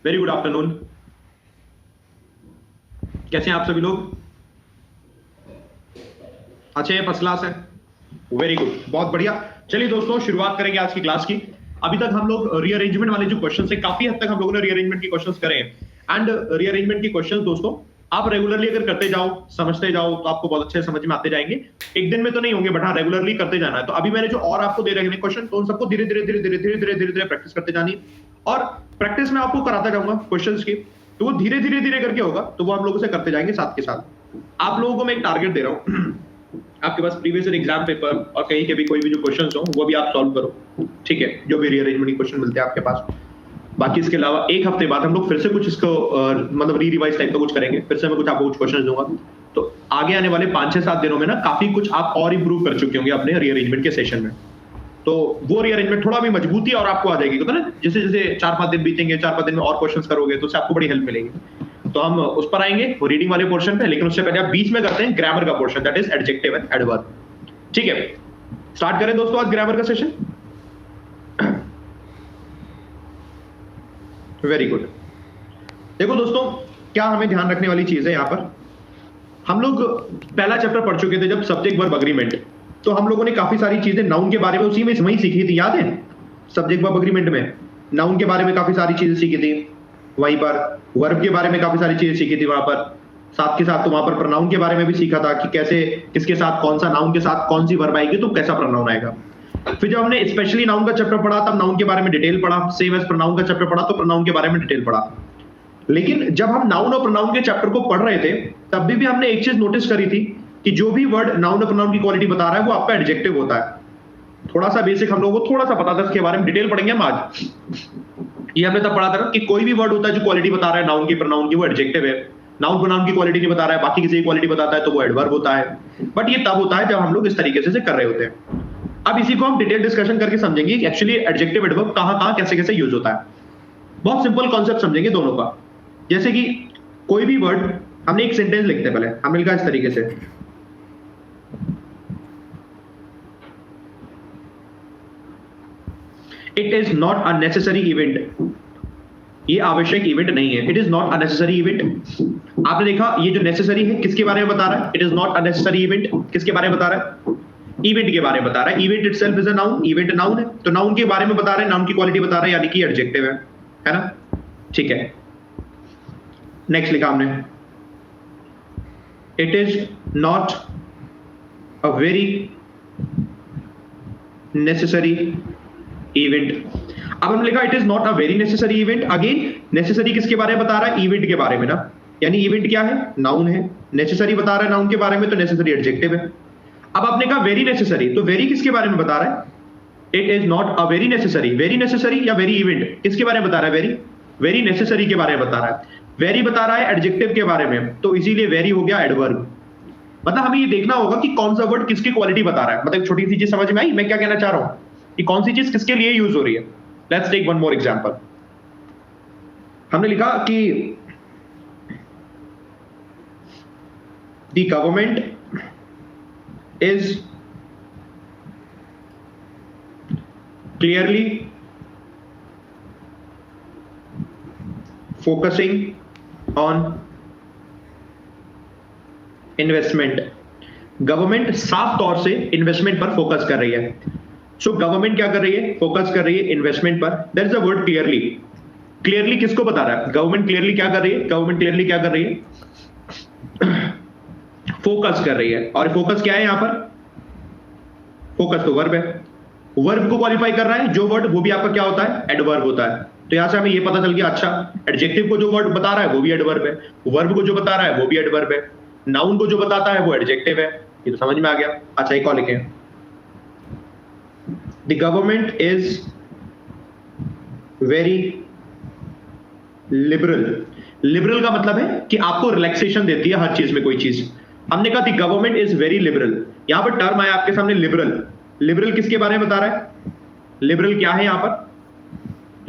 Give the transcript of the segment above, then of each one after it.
Very good afternoon. कैसे हैं आप सभी लोग? अच्छे हैं, फर्स्ट क्लास है। वेरी गुड, बहुत बढ़िया। चलिए दोस्तों, शुरुआत करेंगे आज की क्लास की। अभी तक हम लोग रीअरेंजमेंट वाले जो क्वेश्चंस है, काफी हद तक हम लोगों ने रीअरेंजमेंट के क्वेश्चंस करे हैं। एंड रीअरेंजमेंट के क्वेश्चंस दोस्तों आप रेगुलरली अगर करते जाओ, समझते जाओ, तो आपको बहुत अच्छे समझ में आते जाएंगे। एक दिन में तो नहीं होंगे, बट हाँ रेगुलरली करते जाना है। तो अभी मैंने जो और आपको दे रहे हैं क्वेश्चन, तो उन सबको धीरे धीरे धीरे धीरे धीरे धीरे धीरे धीरे प्रैक्टिस करते जानी है। और प्रैक्टिस में आपको कराता जाऊंगा क्वेश्चंस की, तो वो धीरे धीरे धीरे करके होगा, तो वो आप लोगों से करते जाएंगे साथ के साथ। आप लोगों को मैं एक टारगेट दे रहा हूँ आपके पास प्रीवियस ईयर एग्जाम पेपर और कहीं के भी कोई भी जो क्वेश्चंस हो वो भी आप सॉल्व करो, ठीक है? जो भी रीअरेंजमेंट के क्वेश्चन मिलते हैं आपके पास। बाकी इसके अलावा एक हफ्ते बाद हम लोग फिर से कुछ इसको मतलब री रिवाइज टाइप का कुछ करेंगे। फिर से मैं कुछ आपको कुछ क्वेश्चन दूंगा, तो आगे आने वाले 5-6-7 दिनों में ना काफी कुछ आप और इंप्रूव कर चुके होंगे अपने रीअरेंजमेंट के सेशन में। तो वो रीअरेंजमेंट थोड़ा भी मजबूती और आपको आ जाएगी, तो ना जैसे जैसे 4-5 दिन बीतेंगे, 4-5 दिन में और क्वेश्चंस करोगे तो उससे आपको बड़ी हेल्प मिलेगी। तो हम उस पर आएंगे, वो रीडिंग वाले पोर्शन पे, लेकिन उससे पहले आप बीच में करते हैं ग्रामर का portion, that is adjective and adverb. ठीक है, स्टार्ट करें दोस्तों आज ग्रामर का सेशन। Very good. देखो दोस्तों, क्या हमें ध्यान रखने वाली चीज है यहाँ पर, हम लोग पहला चैप्टर पढ़ चुके थे जब सब्जेक्ट वर्ब अग्रीमेंट, तो हम लोगों ने काफी सारी चीजें नाउन के बारे में उसी में वही सीखी थी, याद है? सब्जेक्ट वर्ब अग्रीमेंट में नाउन के बारे में काफी सारी चीजें सीखी थी, वहीं पर वर्ब के बारे में काफी सारी चीजें सीखी थी वहां पर। साथ के साथ तो वहां पर प्रोनाउन के बारे में भी सीखा था कि कैसे किसके साथ कौन सा नाउन के साथ कौन सी वर्ब आएगी तो कैसा प्रोनाउन आएगा। फिर जब हमने स्पेशली नाउन का चैप्टर पढ़ा तब नाउन के बारे में डिटेल पढ़ा, सेम एज प्रोनाउन का चैप्टर पढ़ा तो प्रोनाउन के बारे में डिटेल पढ़ा। लेकिन जब हम नाउन और प्रोनाउन के चैप्टर को पढ़ रहे थे तब भी हमने एक चीज नोटिस करी थी कि जो भी वर्ड नाउन और प्रोनाउन की क्वालिटी बता रहा है वो आपका एडजेक्टिव होता है। थोड़ा सा बेसिक हम लोगों को थोड़ा सा पता था, इसके बारे में डिटेल पढ़ेंगे हम आज। ये हमने तब पढ़ा था कि कोई भी वर्ड होता है जो क्वालिटी बता रहा है नाउन की प्रोनाउन की, वो एडजेक्टिव है। नाउन प्रोनाउन की क्वालिटी नहीं बता रहा है, बाकी किसी की क्वालिटी बताता है तो वो एडवर्ब होता है। बट ये तब होता है जब हम लोग इस तरीके से कर रहे होते हैं। अब इसी को हम डिटेल डिस्कशन करके समझेंगे कि एक्चुअली एडजेक्टिव एडवर्ब कहां कैसे कैसे यूज होता है। बहुत सिंपल कॉन्सेप्ट समझेंगे दोनों का। जैसे कि कोई भी वर्ड, हमने एक सेंटेंस लिखते हैं, पहले हमने लिखा इस तरीके से, it is not a necessary event. ये आवश्यक इवेंट नहीं है, it is not a necessary event. आपने देखा ये जो नेसेसरी है किसके बारे में बता रहा है? It is not a necessary event किसके बारे में बता रहा है? इवेंट के बारे में बता रहा है। Event itself is a noun, event noun है, तो नाउन के बारे में बता रहा है, नाउन की क्वालिटी बता रहा है, यानी कि एडजेक्टिव है ना? ठीक है, नेक्स्ट लिखा हमने, it is not a very necessary event. अब हमने लिखा it is not a very necessary event. Again necessary किसके बारे में बता रहा है? इवेंट के बारे में ना, यानी इवेंट क्या है? नाउन है। नेसेसरी बता रहा है नाउन के बारे में, तो नेसेसरी एडजेक्टिव है। अब आपने कहा वेरी नेसेसरी, तो वेरी किसके बारे में बता रहा है? It is not a very necessary. Very necessary या वेरी इवेंट किसके बारे में बता रहा है? वेरी, वेरी नेसेसरी के बारे में बता रहा है। वेरी बता रहा है एडजेक्टिव के बारे में, तो इसीलिए वेरी हो गया एडवर्ब। मतलब हमें ये देखना होगा कि कौन सा वर्ड किसकी क्वालिटी बता रहा है। मतलब छोटी सी चीज समझ में आई मैं क्या कहना चाह रहा हूं, कि कौन सी चीज किसके लिए यूज हो रही है। Let's take one more example. हमने लिखा कि the government is clearly focusing on investment. Government साफ तौर से इन्वेस्टमेंट पर फोकस कर रही है। सो गवर्नमेंट क्या कर रही है? फोकस कर रही है इन्वेस्टमेंट पर। There is a word clearly. Clearly किसको बता रहा है? गवर्नमेंट क्लियरली क्या कर रही है? गवर्नमेंट क्लियरली क्या कर रही है? फोकस कर रही है। और फोकस क्या है यहां पर? फोकस तो वर्ब है। वर्ब को क्वालिफाई कर रहा है जो वर्ड, वो भी आपका क्या होता है? एडवर्ब होता है। तो यहां से हमें ये पता चल गया, अच्छा एडजेक्टिव को जो वर्ड बता रहा है वो भी एडवर्ब है, वर्ब को जो बता रहा है वो भी एडवर्ब है, नाउन को जो बताता है वो एडजेक्टिव है। ये तो समझ में आ गया। अच्छा एक और लिखें, the government is very liberal. Liberal का मतलब है कि आपको रिलैक्सेशन देती है हर चीज में कोई चीज। हमने कहा the government is very liberal, यहां पर टर्म आया आपके सामने लिबरल। लिबरल किसके बारे में बता रहा है? लिबरल क्या है यहां पर?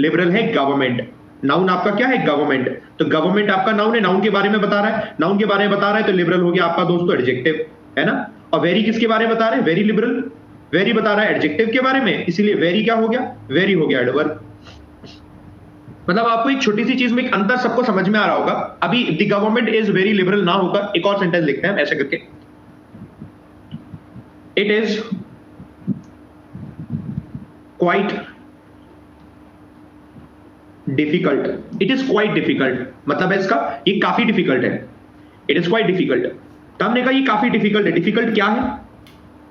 लिबरल है गवर्नमेंट। नाउन आपका क्या है? गवर्नमेंट। तो गवर्नमेंट आपका नाउन है, नाउन के बारे में बता रहा है, नाउन के बारे में बता रहा है तो लिबरल हो गया आपका दोस्तों एडजेक्टिव, है ना? और वेरी किसके बारे में बता रहे हैं? Very liberal. वेरी बता रहा है एडजेक्टिव के बारे में, इसीलिए वेरी क्या हो गया? वेरी हो गया एडवर्ब। मतलब आपको एक छोटी सी चीज में एक अंतर सबको समझ में आ रहा होगा। अभी the government is very liberal ना होकर एक और सेंटेंस लिखते हैं ऐसे करके, it is quite difficult. It is quite difficult मतलब है इसका ये काफी डिफिकल्ट है। इट इज क्वाइट डिफिकल्ट, तो हमने कहा ये काफी डिफिकल्ट है। डिफिकल्ट क्या है?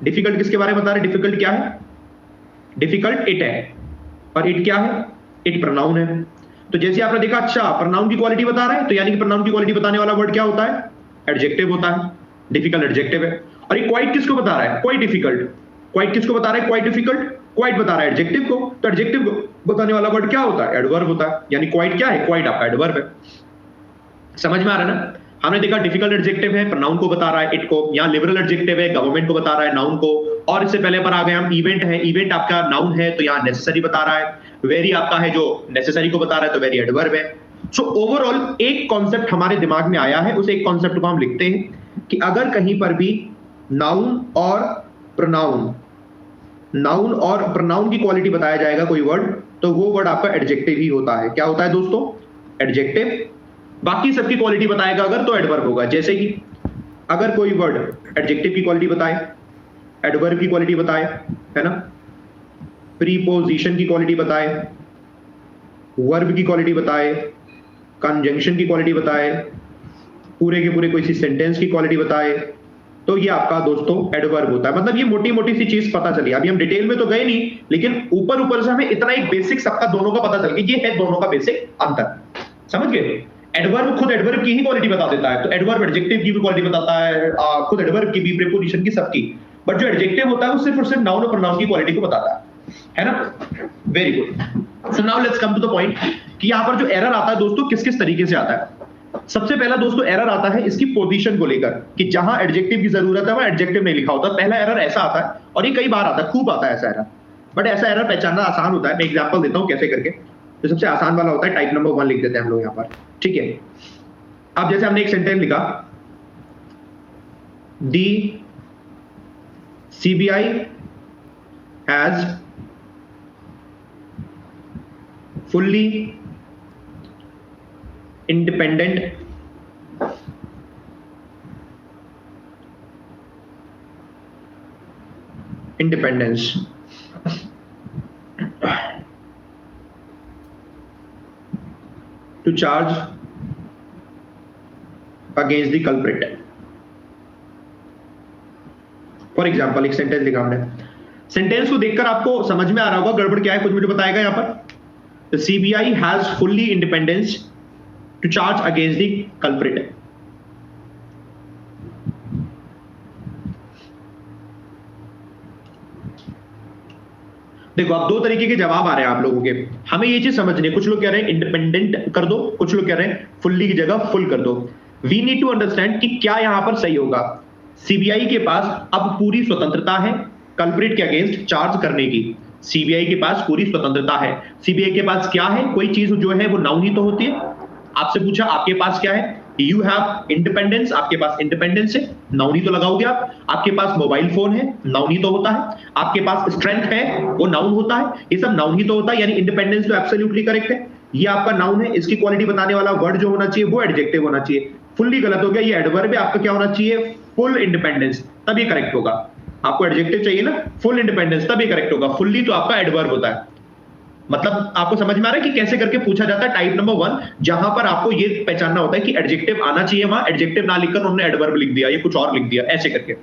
डिफिकल्ट किसके बारे में बता रहे? डिफिकल्ट क्या है? डिफिकल्ट इट है, और इट क्या है? इट प्रोनाउन है। तो जैसे आपने देखा, अच्छा प्रोनाउन की क्वालिटी बता रहा है, तो यानी कि प्रोनाउन की क्वालिटी बताने वाला वर्ड क्या होता है? एडजेक्टिव होता है। डिफिकल्ट एडजेक्टिव है। और ये क्वाइट किसको बता रहा है? Quite difficult. क्वाइट किसको बता रहा है? Quite difficult. क्वाइट बता रहा है एडजेक्टिव को, तो एडजेक्टिव को बताने वाला वर्ड क्या होता है? एडवर्ब होता है। यानी क्वाइट क्या है? क्वाइट आपका एडवर्ब है। समझ में आ रहा है ना? हमने देखा डिफिकल्ट एडजेक्टिव है, प्रोनाउन को बता रहा है, इट को। यहाँ लिबरल एडजेक्टिव है, गवर्नमेंट को बता रहा है, नाउन को। और इससे पहले पर आ गए हम, इवेंट है। इवेंट आपका नाउन है, तो यहाँ नेसेसरी बता रहा है। वेरी आपका है जो नेसेसरी को बता रहा है, तो वेरी एडवर्ब है। सो ओवरऑल एक कॉन्सेप्ट हमारे दिमाग में आया है, उस एक कॉन्सेप्ट को हम लिखते हैं कि अगर कहीं पर भी नाउन और प्रोनाउन की क्वालिटी बताया जाएगा कोई वर्ड, तो वो वर्ड आपका एडजेक्टिव ही होता है। क्या होता है दोस्तों? एडजेक्टिव। बाकी सबकी क्वालिटी बताएगा अगर, तो एडवर्ब होगा। जैसे कि अगर कोई वर्ड एडजेक्टिव की क्वालिटी बताए, एडवर्ब की क्वालिटी बताए, है ना, प्रीपोजिशन की क्वालिटी बताए, वर्ब की क्वालिटी बताए, कंजंक्शन की क्वालिटी बताए, पूरे के पूरे कोई सी सेंटेंस की क्वालिटी बताए, तो ये आपका दोस्तों एडवर्ब होता है। मतलब ये मोटी मोटी सी चीज पता चली। अभी हम डिटेल में तो गए नहीं, लेकिन ऊपर ऊपर से हमें इतना एक बेसिक सबका दोनों का पता चल गया। ये है दोनों का बेसिक अंतर। समझ गए? एडवर्ब खुद एडवर्ब की ही क्वालिटी बता देता है, तो एडवर्ब एडजेक्टिव की भी क्वालिटी बताता है, खुद एडवर्ब की भी, प्रीपोजिशन की, सबकी। बट जो एडजेक्टिव होता है वो सिर्फ और सिर्फ नाउन और प्रोनाउन की क्वालिटी को बताता है ना? Very good. So now let's come to the point कि यहां पर जो एरर आता है दोस्तों, किस किस तरीके से आता है। सबसे पहला दोस्तों एरर आता है इसकी पोजीशन को लेकर, कि जहां एडजेक्टिव की जरूरत है वहां एडजेक्टिव नहीं लिखा होता। पहला एरर ऐसा आता है, और ये कई बार आता है, खूब आता है ऐसा एरर। बट ऐसा एरर पहचानना आसान होता है। मैं एग्जांपल देता हूं कैसे करके। तो सबसे आसान वाला होता है, टाइप नंबर 1 लिख देते हैं हम लोग यहां पर, ठीक है। अब जैसे हमने एक सेंटेंस लिखा, दी CBI has fully independent independence to charge against the culprit. For example एक सेंटेंस लिखा हमने। सेंटेंस को देखकर आपको समझ में आ रहा होगा गड़बड़ क्या है, कुछ मुझे बताएगा यहां पर। The CBI has fully independence to charge against the culprit. देखो अब दो तरीके के जवाब आ रहे हैं आप लोगों के। हमें ये चीज समझनी है, कुछ लोग कह रहे हैं इंडिपेंडेंट कर दो, कुछ लोग कह रहे हैं फुल्ली की जगह फुल कर दो। वी नीड टू अंडरस्टैंड कि क्या यहां पर सही होगा। सीबीआई के पास अब पूरी स्वतंत्रता है कल्प्रिट के अगेंस्ट चार्ज करने की। सीबीआई के पास पूरी स्वतंत्रता है। सीबीआई के पास क्या है? कोई चीज जो है वो नाउन ही तो होती है। आपसे पूछा आपके पास क्या है? यू हैव इंडिपेंडेंस, आपके पास इंडिपेंडेंस है, नाउन ही तो लगाओगे आप। आपके पास मोबाइल फोन है, नाउन ही तो होता है। आपके पास स्ट्रेंथ है, वो नाउन होता है। ये सब नाउन ही तो होता है, यानी इंडिपेंडेंस तो एब्सोल्युटली करेक्ट है। ये आपका नाउन है, इसकी क्वालिटी बताने वाला वर्ड जो होना चाहिए वो एडजेक्टिव होना चाहिए। फुल्ली गलत हो गया, ये एडवर्ब है। आपका क्या होना चाहिए? फुल इंडिपेंडेंस, तब ये करेक्ट होगा। आपको एडजेक्टिव चाहिए ना, फुल इंडिपेंडेंस, तब ये करेक्ट होगा। फुल्ली तो आपका एडवर्ब होता है। मतलब आपको समझ में आ रहा है कि कैसे करके पूछा जाता है टाइप नंबर 1, जहां पर आपको ये पहचानना होता है कि एडजेक्टिव आना चाहिए, वहां एडजेक्टिव ना लिखकर उन्होंने एडवर्ब लिख दिया, ये कुछ और लिख दिया, ऐसे करके।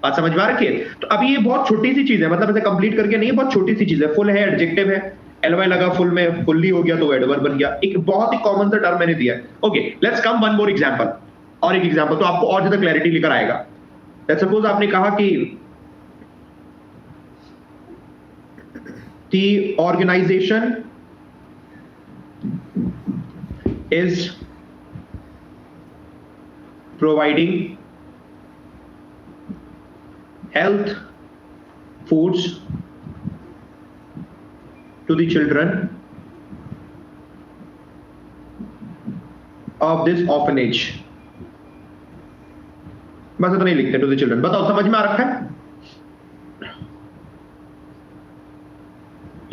बात समझ में आ रही है? तो अभी ये बहुत छोटी सी चीज है, मतलब ऐसे कंप्लीट करके नहीं है, बहुत छोटी सी चीज है। फुल है, एडजेक्टिव है, एलवाई लगा फुल में, फुल्ली हो गया तो एडवर्ब बन गया। एक बहुत ही कॉमन सा टर्म मैंने दिया है। Okay, let's come one more example. और एक एग्जांपल तो आपको और ज्यादा क्लैरिटी लेकर आएगा। लेट्स सपोज आपने कहा कि the organization is providing health foods to the children of this orphanage। बस इतना ही लिखते टू द चिल्ड्रन। बताओ समझ में आ रखा है?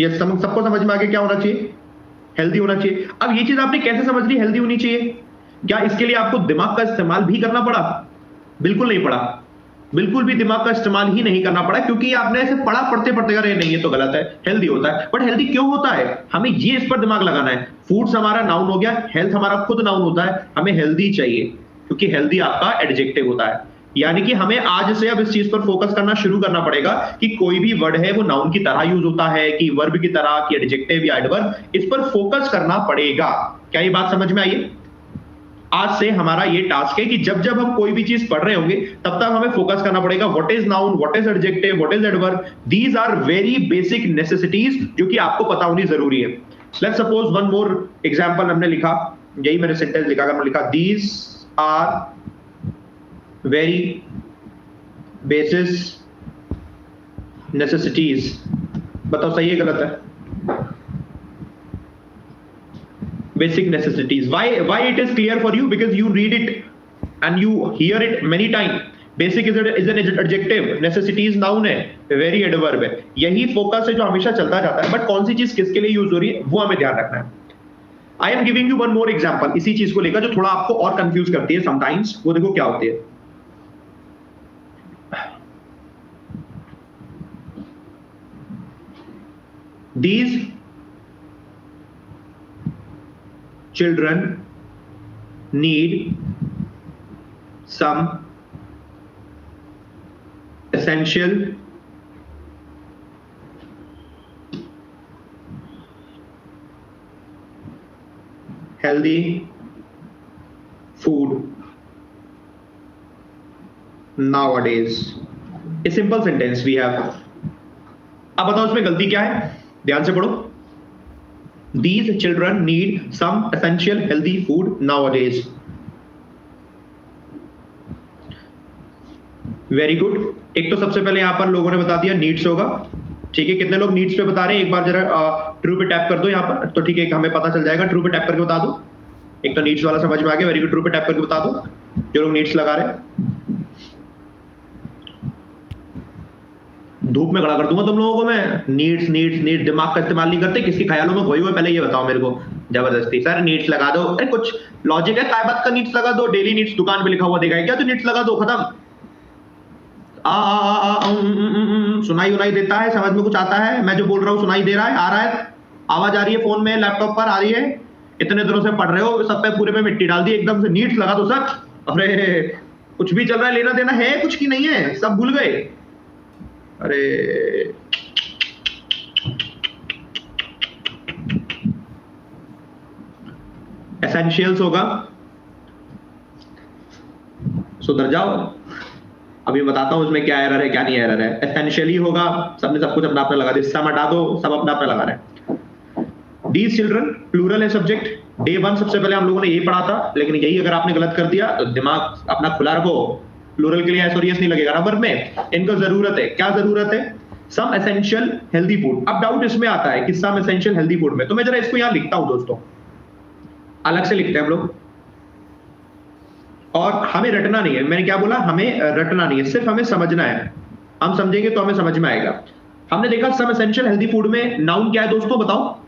ये सबको समझ में आ गया क्या होना चाहिए? हेल्दी होना चाहिए। अब ये चीज आपने कैसे समझ ली हेल्दी होनी चाहिए? क्या इसके लिए आपको दिमाग का इस्तेमाल भी करना पड़ा? बिल्कुल नहीं पड़ा, बिल्कुल भी दिमाग का इस्तेमाल ही नहीं करना पड़ा, क्योंकि आपने ऐसे पढ़ा, पढ़ते पढ़ते अरे नहीं ये तो गलत है, हेल्दी होता है। बट हेल्दी क्यों होता है, हमें ये इस पर दिमाग लगाना है। फूड्स हमारा नाउन हो गया, हेल्थ हमारा खुद नाउन होता है, हमें हेल्दी चाहिए क्योंकि हेल्दी आपका एडजेक्टिव होता है। यानी कि हमें आज से अब इस चीज पर फोकस करना शुरू करना पड़ेगा कि कोई भी वर्ड है वो नाउन की तरह यूज होता है कि वर्ब की तरह, कि एडजेक्टिव या एडवर्ब, इस पर फोकस करना पड़ेगा। क्या ये बात समझ में आई है? आज से हमारा ये टास्क है कि जब जब हम कोई भी चीज पढ़ रहे होंगे तब तक हमें फोकस करना पड़ेगा what is noun, what is adjective, what is adverb. These are very basic necessities जो कि आपको पता होनी जरूरी है। Let's suppose one more example हमने लिखा, यही मैंने सेंटेंस लिखा, हमने लिखा these are very basis necessities. बताओ सही है गलत है? Basic necessities. Why it is clear for you? Because you read it and you hear it many times. Basic is an adjective, necessities noun है, very adverb है। यही focus है जो हमेशा चलता जाता है। बट कौन सी चीज किसके लिए यूज हो रही है वो हमें ध्यान रखना है। I am giving you one more example इसी चीज को लेकर जो थोड़ा आपको और कंफ्यूज करती है समटाइम्स। वो देखो क्या होती है। These children need some essential healthy food nowadays। A simple sentence we have। अब बताओ इसमें गलती क्या है, ध्यान से पढ़ो। These children need some essential healthy food nowadays। Very good। एक तो सबसे पहले यहां पर लोगों ने बता दिया नीड्स होगा, ठीक है। कितने लोग नीड्स पे बता रहे हैं? एक बार जरा ट्रू पे टैप कर दो यहाँ पर, तो ठीक है हमें पता चल जाएगा। ट्रू पे टैप करके बता दो। एक तो नीड्स वाला समझ में आ गया, वेरी गुड। ट्रू पे टैप करके बता दो जो लोग नीड्स लगा रहे हैं। धूप में खड़ा कर दूंगा तुम लोगों को मैं। नीड्स नीड्स नीड्स, दिमाग का इस्तेमाल नहीं करते, किसके ख्यालों में खोए हुए, पहले ये बताओ मेरे को जबरदस्ती। सर नीड्स लगा दो, अरे कुछ लॉजिक है? काय बात का नीड्स लगा दो? डेली नीड्स दुकान पे लिखा हुआ देखा है क्या? तो नीड्स लगा दो, खत्म। सुनाई उनाई देता है, समझ में कुछ आता है? मैं जो बोल रहा हूँ सुनाई दे रहा है, आ रहा है, आवाज आ रही है, फोन में लैपटॉप पर आ रही है? इतने दिनों से पढ़ रहे हो, सब पे पूरे में मिट्टी डाल दी एकदम से। नीड्स लगा दो सर। अरे कुछ भी चल रहा है, लेना देना है कुछ की नहीं है, सब भूल गए। अरे एसेंशियल्स होगा, सुधर जाओ। अभी बताता हूं इसमें क्या एरर है क्या नहीं एरर है। एसेंशियली होगा, सबने सब कुछ अपना अपना लगा दिया, सब हटा दो, सब अपना अपना लगा रहे हैं। दीज चिल्ड्रन प्लूरल है सब्जेक्ट। डे 1 सबसे पहले हम लोगों ने यही पढ़ा था, लेकिन यही अगर आपने गलत कर दिया तो दिमाग अपना खुला रखो। प्लूरल के लिए एसोरियस नहीं लगेगा ना वर्ब में। इनको जरूरत है, क्या जरूरत है? सम एसेंशियल हेल्दी फूड। अब डाउट इसमें आता है कि सम एसेंशियल हेल्दी फूड में, तो मैं जरा इसको यहां लिखता हूं दोस्तों, अलग से लिखते हैं हम लोग। और हमें रटना नहीं है, मैंने क्या बोला? हमें रटना नहीं है, सिर्फ हमें समझना है। हम समझेंगे तो हमें समझ में आएगा। हमने देखा सम एसेंशियल हेल्दी फूड में नाउन क्या है दोस्तों, बताओ?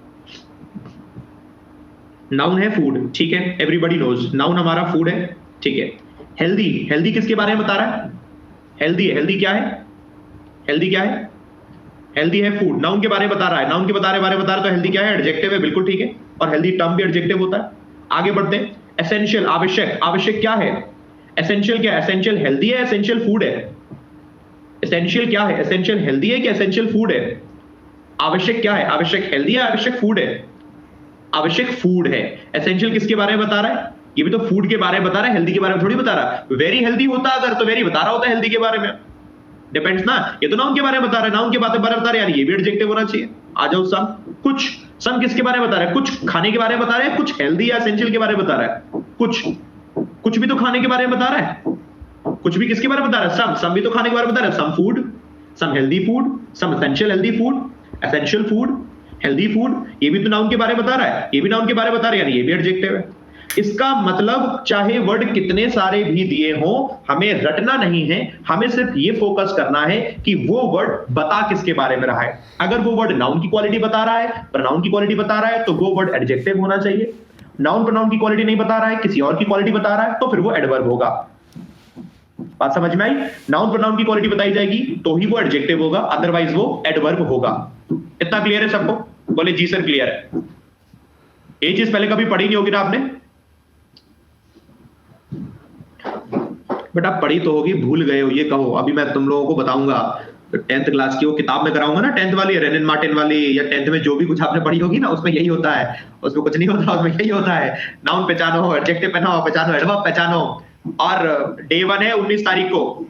नाउन है फूड, ठीक है, एवरीबॉडी नोज नाउन हमारा फूड है, ठीक है। हेल्दी, हेल्दी किसके बारे में बता रहा है? हेल्दी है, हेल्दी क्या है? हेल्दी क्या है? हेल्दी है फूड, नाउन के बारे में बता रहा है, नाउन के बारे में बता रहा है, तो हेल्दी क्या है? एडजेक्टिव है, बिल्कुल ठीक है। और हेल्दी टर्म भी एडजेक्टिव होता है। आगे बढ़ते हैं। एसेंशियल, आवश्यक, आवश्यक क्या है? एसेंशियल क्या है? एसेंशियल हेल्दी है, एसेंशियल फूड है? एसेंशियल क्या है? एसेंशियल हेल्दी है कि एसेंशियल फूड है? आवश्यक क्या है? आवश्यक हेल्दी है, आवश्यक फूड है? आवश्यक फूड है। एसेंशियल किसके बारे में बता रहा है? ये भी तो फूड के बारे में बता रहा है, हेल्दी के बारे में थोड़ी बता रहा है। वेरी हेल्दी होता अगर तो वेरी बता रहा होता हेल्दी के बारे में, डिपेंड्स ना। ये तो नाउन के बारे में बता रहा है, नाउन के बारे में बता रहा है, यार ये भी एडजेक्टिव होना चाहिए। आ जाओ सम। कुछ, सम किसके बारे में बता रहा है? कुछ खाने के बारे में बता रहा है, कुछ हेल्दी या एसेंशियल के बारे में बता रहा है। कुछ भी तो खाने के बारे में बता रहा है। कुछ भी किसके बारे में बता रहा है? सम भी तो खाने के बारे में बता रहा है। Some food, some healthy food, some essential healthy food, essential food, healthy food, ये भी तो नाउन के बारे में बता रहा है, ये भी नाउन के बारे में बता रहा है, यानी ये भी एडजेक्टिव है। इसका मतलब चाहे वर्ड कितने सारे भी दिए हों, हमें रटना नहीं है, हमें सिर्फ ये फोकस करना है कि वो वर्ड बता किसके बारे में रहा है। अगर वो वर्ड नाउन की क्वालिटी बता रहा है, प्रोनाउन की क्वालिटी बता रहा है, तो वो वर्ड एडजेक्टिव होना चाहिए। नाउन प्रोनाउन की क्वालिटी नहीं बता रहा है, किसी और की क्वालिटी बता रहा है, तो फिर वो एडवर्ब होगा। बात समझ में आई? नाउन प्रोनाउन की क्वालिटी बताई जाएगी तो ही वो एडजेक्टिव होगा, अदरवाइज वो एडवर्ब होगा। इतना क्लियर है सबको? बोले जी सर क्लियर है। ये चीज पहले कभी पढ़ी नहीं होगी ना आपने, बट आप पढ़ी तो होगी, भूल गए हो ये कहो। अभी मैं तुम लोगों को बताऊंगा, तो 10th क्लास की वो किताब में कराऊंगा ना, 10th वाली रेनिन मार्टिन वाली, या 10th में जो भी कुछ आपने पढ़ी होगी ना, उसमें यही होता है। उसमें कुछ नहीं होता, उसमें यही होता है, नाउन पहचानो, एडजेक्टिव पहचानो, एडवर्ब पहचानो। और डे 1 है 19 तारीख को,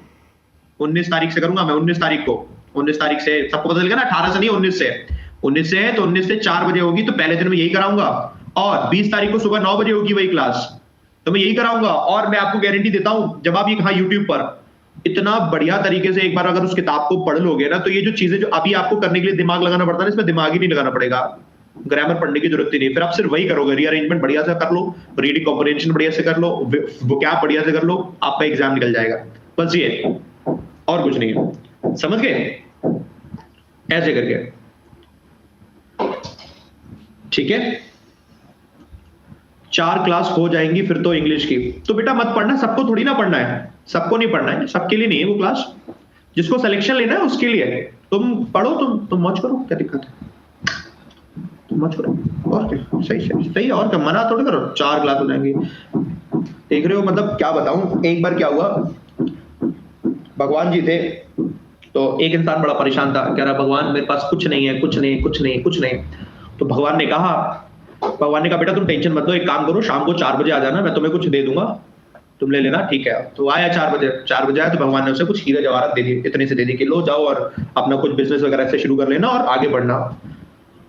19 तारीख से करूंगा मैं, 19 तारीख को, 19 तारीख से सबको पता चलेगा ना, 18 से नहीं 19 से, 19 से है तो 19 से 4 बजे होगी, तो पहले दिन में यही कराऊंगा। और 20 तारीख को सुबह 9 बजे होगी वही क्लास, तो मैं यही कराऊंगा। और मैं आपको गारंटी देता हूं, जब आप ये कहा यूट्यूब पर इतना बढ़िया तरीके से एक बार अगर उस किताब को पढ़ लोगे ना, तो ये जो चीजें जो अभी आपको करने के लिए दिमाग लगाना पड़ता है, इसमें दिमाग ही नहीं लगाना पड़ेगा, ग्रामर पढ़ने की जरूरत ही नहीं, फिर आप सिर्फ वही करोगे, रीअरेंजमेंट बढ़िया से कर लो, रीडिंग कॉम्प्रिहेंशन बढ़िया से कर लो, वोकैब बढ़िया से कर लो, आपका एग्जाम निकल जाएगा। बस ये, और कुछ नहीं है। समझ गए? ऐसे करके, ठीक है? 4 क्लास हो जाएंगी फिर तो इंग्लिश की। तो बेटा मत पढ़ना, सबको थोड़ी ना पढ़ना है, सबको नहीं पढ़ना है, सबके लिए नहीं है वो क्लास, जिसको सिलेक्शन लेना है उसके लिए है। तुम पढ़ो, तुम मौज करो, क्या दिक्कत है, तुम मौज करो, और क्या, सही, और क्या, मना थोड़ी करो। 4 क्लास हो जाएंगी, देख रहे हो? मतलब क्या बताऊं, एक बार क्या हुआ, भगवान जी थे, तो एक इंसान बड़ा परेशान था, कह रहा भगवान मेरे पास कुछ नहीं है, कुछ नहीं। तो भगवान ने कहा बेटा तुम टेंशन मत लो, एक काम करो, शाम को 4 बजे आ जाना, मैं तुम्हें कुछ दे दूंगा, तुम ले लेना, ठीक है? तो आया 4 बजे आया, तो भगवान ने उसे कुछ हीरे जवाहरात दे दिए, इतने से दे दी कि लो जाओ और अपना कुछ बिजनेस वगैरह से शुरू कर लेना और आगे बढ़ना।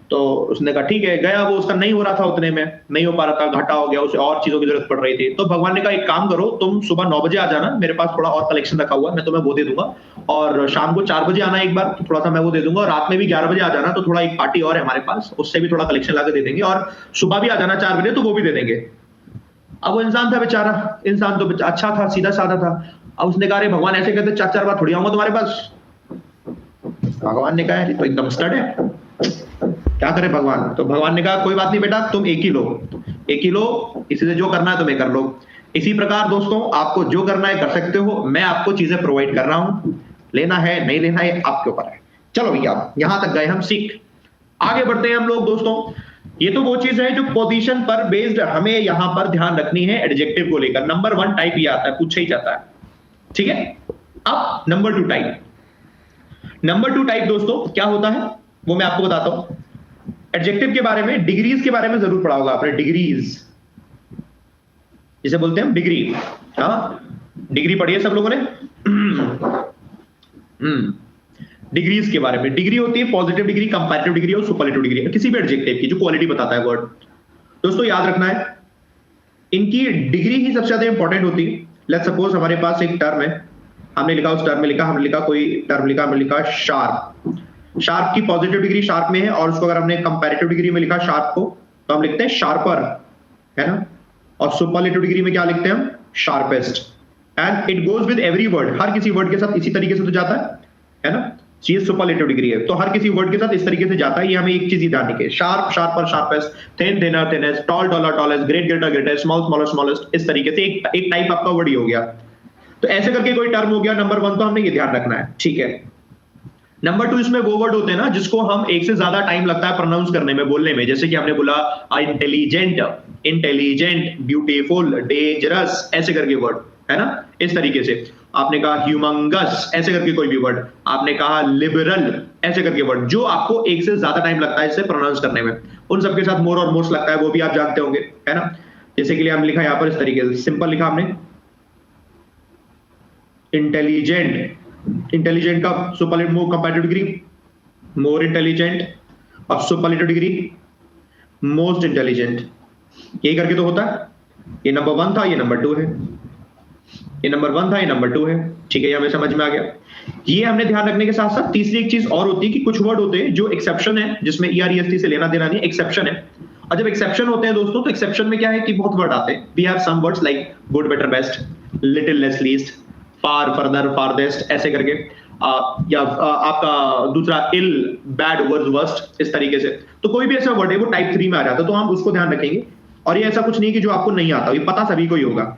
तो उसने कहा ठीक है, गया, वो उसका नहीं हो रहा था, उतने में नहीं हो पा रहा था, घाटा हो गया, उसे और चीजों की जरूरत पड़ रही थी। तो भगवान ने कहा एक काम करो, तुम सुबह 9 बजे आ जाना, मेरे पास थोड़ा और कलेक्शन रखा हुआ है, मैं तुम्हें वो दे दूंगा, और शाम को 4 बजे आना एक बार, तो थोड़ा सा मैं वो दे दूंगा, और रात में भी 11 बजे आ जाना, तो थोड़ा एक पार्टी और है हमारे पास, उससे भी थोड़ा कलेक्शन लाके दे देंगे, और सुबह भी आ जाना 4 बजे, तो वो भी दे देंगे। अब वो इंसान था बेचारा, इंसान तो अच्छा था, सीधा साधा था। अब उसने कहा भगवान ऐसे कहते 4 बार थोड़ी आऊंगा तुम्हारे पास। भगवान ने कहा तो एकदम स्टड है, क्या करे भगवान? तो भगवान ने कहा कोई बात नहीं बेटा, तुम एक ही लो, इसी से जो करना है तुम्हें कर लो। इसी प्रकार दोस्तों, आपको जो करना है कर सकते हो, मैं आपको चीजें प्रोवाइड कर रहा हूं, लेना है नहीं लेना है आपके ऊपर है। चलो भैया, यहां तक गए हम, सीख आगे बढ़ते हैं हम लोग दोस्तों। ये तो वो चीज है जो पोजीशन पर बेस्ड हमें यहां पर ध्यान रखनी है एडजेक्टिव को लेकर। नंबर 1 टाइप ये आता है, पूछा ही जाता है, ठीक है? अब नंबर 2 टाइप दोस्तों क्या होता है वो मैं आपको बताता हूं। एडजेक्टिव के बारे में, डिग्रीज के बारे में जरूर पढ़ा होगा आपने, डिग्रीज जिसे बोलते हैं हम डिग्री। हाँ, डिग्री पढ़ी है सब लोगों ने? डिग्रीज के बारे में, डिग्री होती है पॉजिटिव डिग्री, कंपैरेटिव डिग्री और सुपरलेटिव डिग्री, किसी भी एडजेक्टिव की जो क्वालिटी बताता है वर्ड। दोस्तों याद रखना है, इनकी डिग्री ही सबसे ज्यादा इंपॉर्टेंट होती है। लेट्स सपोज हमारे पास एक टर्म है, हमने लिखा, उस टर्म में लिखा, हमने लिखा कोई टर्म लिखा, हमने लिखा शार्प। शार्प की पॉजिटिव डिग्री शार्प में है, और उसको अगर हमने कंपैरेटिव डिग्री में लिखा शार्प को, तो हम लिखते हैं शार्पर, है ना? और सुपरलेटिव डिग्री में क्या लिखते हैं हम? Sharpest. And it goes with every word, हर किसी वर्ड के साथ इसी तरीके से तो जाता है ना? ये सुपरलेटिव डिग्री है, तो हर किसी वर्ड के साथ इस तरीके से जाता है। ये हमें एक चीज ही ध्यान रखिए, sharp sharper sharpest, thin thinner thinnest, tall taller tallest, great greater greatest, small smaller smallest, इस तरीके से एक टाइप आपका वर्ड ही हो गया। तो ऐसे करके कोई टर्म हो गया नंबर 1, तो हमने ये ध्यान रखना है, ठीक है? नंबर 2, इसमें वो वर्ड होते हैं ना जिसको हम एक से ज्यादा टाइम लगता है प्रोनाउंस करने में, बोलने में। जैसे कि हमने बोला इंटेलिजेंट, ब्यूटीफुल, डेंजरस, ऐसे करके वर्ड, है ना? इस तरीके से आपने कहा ह्यूमंगस, ऐसे करके कोई भी वर्ड, आपने कहा लिबरल, ऐसे करके वर्ड, जो आपको एक से ज्यादा टाइम लगता है इसे प्रोनाउंस करने में। उन सबके साथ मोर और मोस्ट लगता है, वो भी आप जानते होंगे, है ना? जैसे कि लिए हम लिखा यहां पर इस तरीके से, सिंपल लिखा हमने इंटेलिजेंट का superlative comparative degree more intelligent, और सुपरलेटिव डिग्री मोस्ट इंटेलिजेंट। यही करके तो होता है। ये नंबर 1 था, ये नंबर 2 है, ये नंबर 1 था, ये नंबर 2 है, ठीक है? ये हमें समझ में आ गया। ये हमने ध्यान रखने के साथ साथ तीसरी एक चीज और होती है कि कुछ वर्ड होते हैं जो एक्सेप्शन है, जिसमें EREST से लेना देना नहीं, एक्सेप्शन है, और जब एक्सेप्शन होते हैं दोस्तों, तो एक्सेप्शन में क्या है कि बहुत वर्ड आते हैं। We have some words like good, better, best, little, less, least, far, further, farthest, ऐसे करके या आपका दूसरा इल, बैड, वर्स, वर्स्ट, इस तरीके से। तो कोई भी ऐसा वर्ड है वो टाइप 3 में आ जाता है, तो हम उसको ध्यान रखेंगे। और ये ऐसा कुछ नहीं कि जो आपको नहीं आता, ये पता सभी को ही होगा।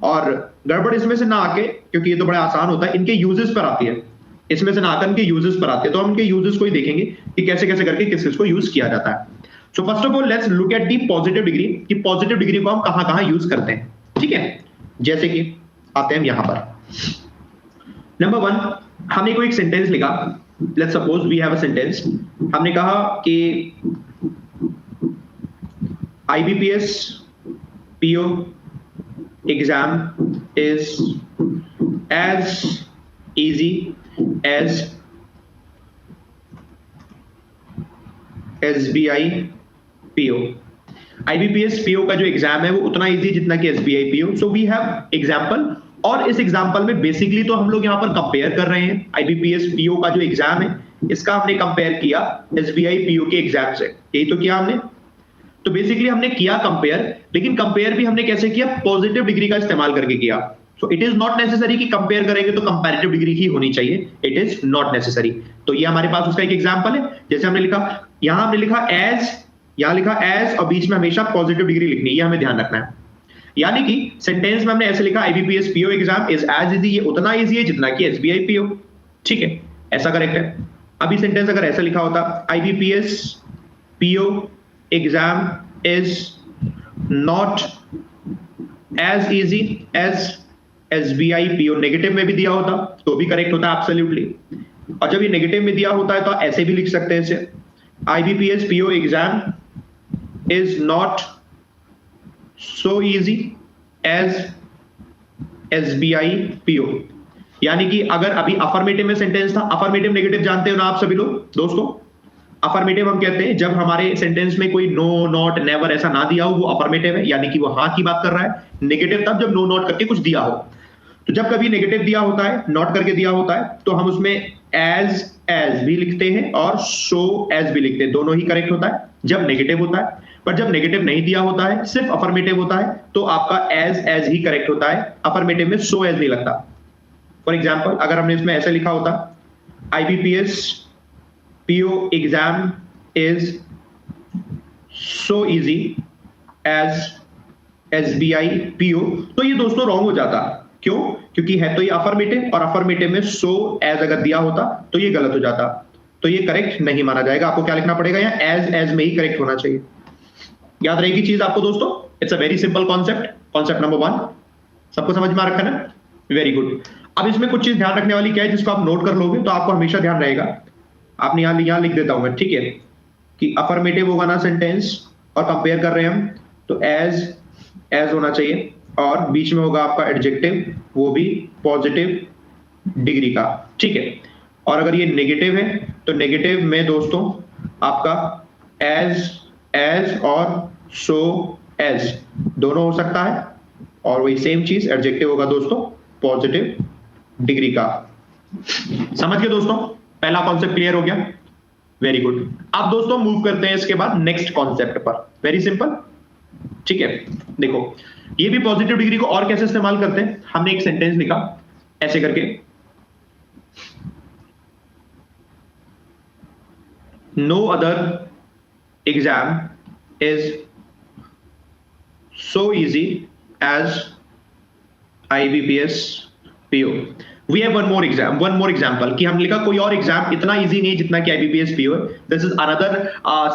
और गड़बड़ इसमें से ना आके, क्योंकि ये तो बड़ा आसान होता है, इनके यूजेस पर आती है, इसमें से ना आकर इनके यूजेस पर आते हैं। तो हम इनके यूजेस को ही देखेंगे कि कैसे कैसे करके किस किस को यूज किया जाता है। So first of all let's look at the positive degree, कि पॉजिटिव डिग्री को हम कहां कहां यूज करते हैं। ठीक है, जैसे कि आते हैं यहां पर। नंबर 1, हमने कोई एक सेंटेंस लिखा। Let's suppose we have a sentence. हमने कहा कि IBPS PO exam is as easy as SBI PO। IBPS PO का जो एग्जाम है वो उतना इजी जितना कि SBI PO। So we have example, और इस एग्जाम्पल में बेसिकली तो हम लोग यहाँ पर कंपेयर कर रहे हैं। IBPS PO का जो एग्जाम है इसका हमने कंपेयर किया SBI PO के एग्जाम से, यही तो किया हमने। तो बेसिकली हमने किया कंपेयर, लेकिन कंपेयर भी हमने कैसे किया? पॉजिटिव डिग्री का इस्तेमाल करके किया। So it is not necessary कि कंपेयर करेंगे तो कंपैरेटिव डिग्री ही होनी चाहिए, इट इज नॉट नेसेसरी। तो ये हमारे पास उसका एक एग्जांपल है। जैसे हमने लिखा, यहां हमने लिखा एज, यहां लिखा एज, और बीच में हमेशा पॉजिटिव डिग्री लिखनी है, ये हमें ध्यान रखना है। यानी कि सेंटेंस में हमने ऐसे लिखा IBPS PO exam is as easy, ये उतना इजी है जितना कि SBI PO। ठीक है, ऐसा करेक्ट है। अभी सेंटेंस अगर ऐसा लिखा होता IBPS PO exam is not as easy as SBI PO, negative में भी दिया होता तो भी करेक्ट होता है एब्सोल्युटली। और जब ये नेगेटिव में दिया होता है तो ऐसे भी लिख सकते हैं इसे, IBPS PO exam is not so easy as SBI PO। यानी कि अगर अभी अफर्मेटिव में सेंटेंस था, अफर्मेटिव नेगेटिव जानते हो ना आप सभी लोग दोस्तों। अफर्मेटिव हम कहते हैं जब हमारे सेंटेंस में कोई नो, नॉट, नेवर ऐसा ना दिया हो, वो अफर्मेटिव है, यानी कि वो हाँ की बात कर रहा है। नेगेटिव तब जब नो, नॉट करके कुछ दिया हो। तो जब कभी नेगेटिव दिया होता है, नॉट करके दिया होता है, तो हम उसमें एज भी लिखते हैं और सो एज भी लिखते हैं, दोनों ही करेक्ट होता है जब नेगेटिव होता है। पर जब नेगेटिव नहीं दिया होता है, सिर्फ अफर्मेटिव होता है, तो आपका एज ही करेक्ट होता है, अफर्मेटिव में सो एज नहीं लगता। फॉर एग्जाम्पल अगर हमने इसमें ऐसे लिखा होता IBPS PO exam is so easy as SBI PO, तो ये दोस्तों रॉन्ग हो जाता। क्यों? क्योंकि है तो ये अफर्मेटिव, और अफर्मेटिव में so as अगर दिया होता तो ये गलत हो जाता, तो ये करेक्ट नहीं माना जाएगा। आपको क्या लिखना पड़ेगा? यहाँ एज में ही करेक्ट होना चाहिए। याद रहेगी चीज आपको दोस्तों, it's a very simple concept. Concept number 1 सबको समझ में आ रखा है ना? Very good. अब इसमें कुछ चीज ध्यान रखने वाली क्या है, जिसको आप नोट कर लोगे तो आपको हमेशा ध्यान रहेगा। आपने यहां लिख देता हूं मैं, ठीक है, कि अफर्मेटिव होगा ना सेंटेंस और कंपेयर कर रहे हैं हम, तो एज होना चाहिए, और बीच में होगा आपका एडजेक्टिव, वो भी पॉजिटिव डिग्री का। ठीक है, और अगर ये नेगेटिव है तो नेगेटिव में दोस्तों आपका एज और सो एज दोनों हो सकता है, और वही सेम चीज एडजेक्टिव होगा दोस्तों पॉजिटिव डिग्री का। समझ गए दोस्तों? पहला कॉन्सेप्ट क्लियर हो गया? Very good. अब दोस्तों मूव करते हैं इसके बाद नेक्स्ट कॉन्सेप्ट पर। Very simple. ठीक है, देखो ये भी पॉजिटिव डिग्री को और कैसे इस्तेमाल करते हैं। हमने एक सेंटेंस लिखा ऐसे करके, no other exam is so easy as IBPS PO। We have one more example कि हम लिखा कोई और एग्जाम इतना इजी नहीं जितना कि IBPS PO है। This is another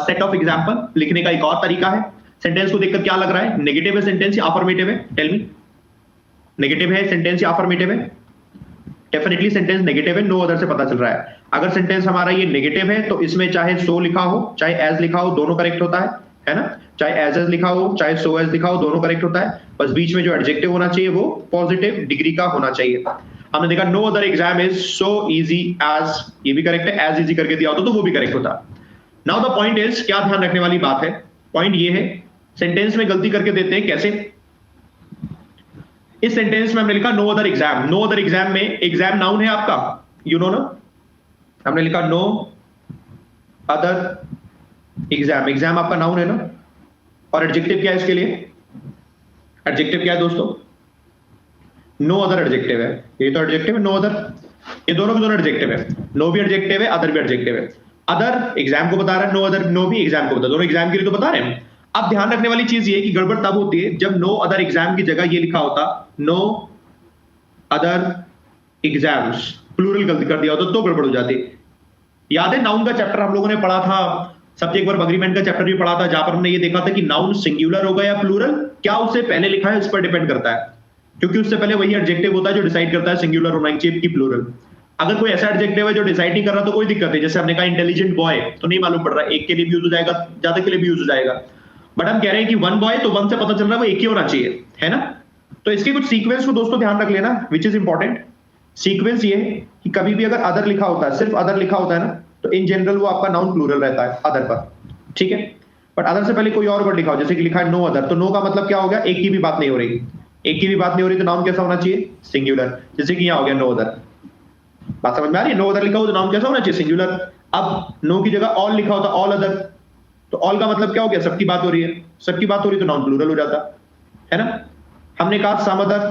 set of example. लिखने का एक और तरीका है। सेंटेंस को देखकर क्या लग रहा है? नेगेटिव है सेंटेंस या अफर्मेटिव है? टेल मी, नेगेटिव है सेंटेंस या अफर्मेटिव है? डेफिनेटली सेंटेंस नेगेटिव है, नो अदर से पता चल रहा है। अगर सेंटेंस हमारा ये नेगेटिव है तो इसमें चाहे सो लिखा हो चाहे एज लिखा हो, दोनों करेक्ट होता है ना? चाहे एज लिखा हो चाहे सो एज लिखा हो, दोनों करेक्ट होता है। बस बीच में जो एडजेक्टिव होना चाहिए वो पॉजिटिव डिग्री का होना चाहिए। हमने देखा no other exam is so easy as, ये भी करेक्ट है, एज इजी करके दिया होता तो वो भी करेक्ट होता। नाउ द पॉइंट इज, क्या ध्यान रखने वाली बात है, पॉइंट ये है, सेंटेंस में गलती करके देते हैं। कैसे? इस सेंटेंस में हमने लिखा no other exam. No other exam में एग्जाम नाउन है आपका, यू नो ना? हमने लिखा नो अदर एग्जाम, एग्जाम आपका नाउन है ना? और एडजेक्टिव क्या है इसके लिए? एडजेक्टिव क्या है दोस्तों? नो अदर एडजेक्टिव है। ये तो एडजेक्टिव है, नो अदर, ये दोनों के दोनों एडजेक्टिव है। नो भी एडजेक्टिव है, अदर भी एडजेक्टिव है। अदर एग्जाम को बता रहा है, नो अदर, नो भी एग्जाम को बता, दोनों एग्जाम के लिए तो बता रहे हैं। अब ध्यान रखने वाली चीज ये कि गड़बड़ तब होती है जब नो अदर एग्जाम की जगह ये लिखा होता नो अदर एग्जाम्स, प्लूरल गलती कर दिया होता तो गड़बड़ हो जाती। याद है नाउन का चैप्टर हम लोगों ने पढ़ा था, सब्जेक्ट वर्ब एग्रीमेंट का चैप्टर भी पढ़ा था, जहां पर हमने ये देखा था कि नाउन सिंगुलर होगा या प्लूरल, क्या उससे पहले लिखा है इस पर डिपेंड करता है, क्योंकि उससे पहले वही एडजेक्टिव होता है जो डिसाइड करता है सिंगुलर होना चाहिए कि प्लूरल। अगर कोई ऐसा एडजेक्टिव है जो डिसाइड नहीं कर रहा तो कोई दिक्कत नहीं, जैसे हमने कहा इंटेलिजेंट बॉय, तो नहीं मालूम पड़ रहा एक के लिए भी यूज हो जाएगा, ज्यादा के लिए भी यूज हो जाएगा, बट हम कह रहे हैं कि वन बॉय, तो वन से पता चल रहा है वो एक ही होना चाहिए, है ना। तो इसके कुछ सीक्वेंस को दोस्तों ध्यान रख लेना, विच इज इंपॉर्टेंट। सीक्वेंस ये है कि कभी भी अगर अदर लिखा होता है, सिर्फ अदर लिखा होता है ना, तो इन जनरल वो आपका नाउन प्लूरल रहता है अदर पर, ठीक है। बट अदर से पहले कोई और वर्ड लिखा हो, जैसे कि लिखा है नो अदर, तो नो का मतलब क्या हो गया? एक की भी बात नहीं हो रही, एक की भी बात नहीं हो रही, तो नाउन कैसा होना चाहिए? सिंगुलर। जैसे कि यहाँ हो गया नो अदर, बात समझ में आ रही है? नो अदर लिखा हो तो नाउन कैसा होना चाहिए? सिंगुलर। अब नो की जगह ऑल लिखा होता, ऑल अदर, तो ऑल का मतलब क्या हो गया? सबकी बात हो रही है, सबकी बात हो रही है तो नाउन प्लूरल हो जाता है ना। हमने कहा सम अदर,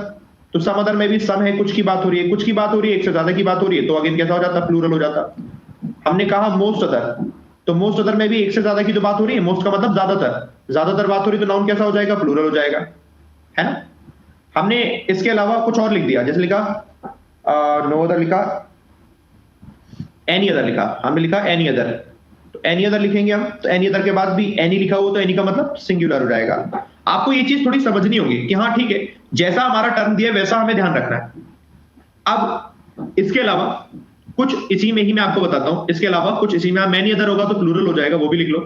तो सम अदर में भी सम है, कुछ की बात हो रही है, कुछ की बात हो रही है, एक से ज्यादा की बात हो रही है, तो अगेन कैसा हो जाता? प्लूरल हो जाता। हमने कहा मोस्ट अदर, तो मोस्ट अदर में भी एक से ज्यादा की जो बात हो रही है, मोस्ट का मतलब ज्यादातर, ज्यादातर बात हो रही है, तो नाउन कैसा हो जाएगा? प्लूरल हो जाएगा, है ना। हमने इसके अलावा कुछ और लिख दिया, जैसे लिखा नो अदर, लिखा एनी अदर, लिखा हमने लिखा एनी अदर, तो एनी अदर लिखेंगे हम, तो एनी अदर के बाद भी एनी लिखा हुआ, तो एनी का मतलब सिंगुलर हो जाएगा। आपको ये चीज थोड़ी समझनी होगी कि हाँ ठीक है, जैसा हमारा टर्म दिया वैसा हमें ध्यान रखना है। अब इसके अलावा कुछ इसी में ही मैं आपको बताता हूं, इसके अलावा कुछ इसी में, मैनी अदर होगा तो प्लूरल हो जाएगा, वो भी लिख लो।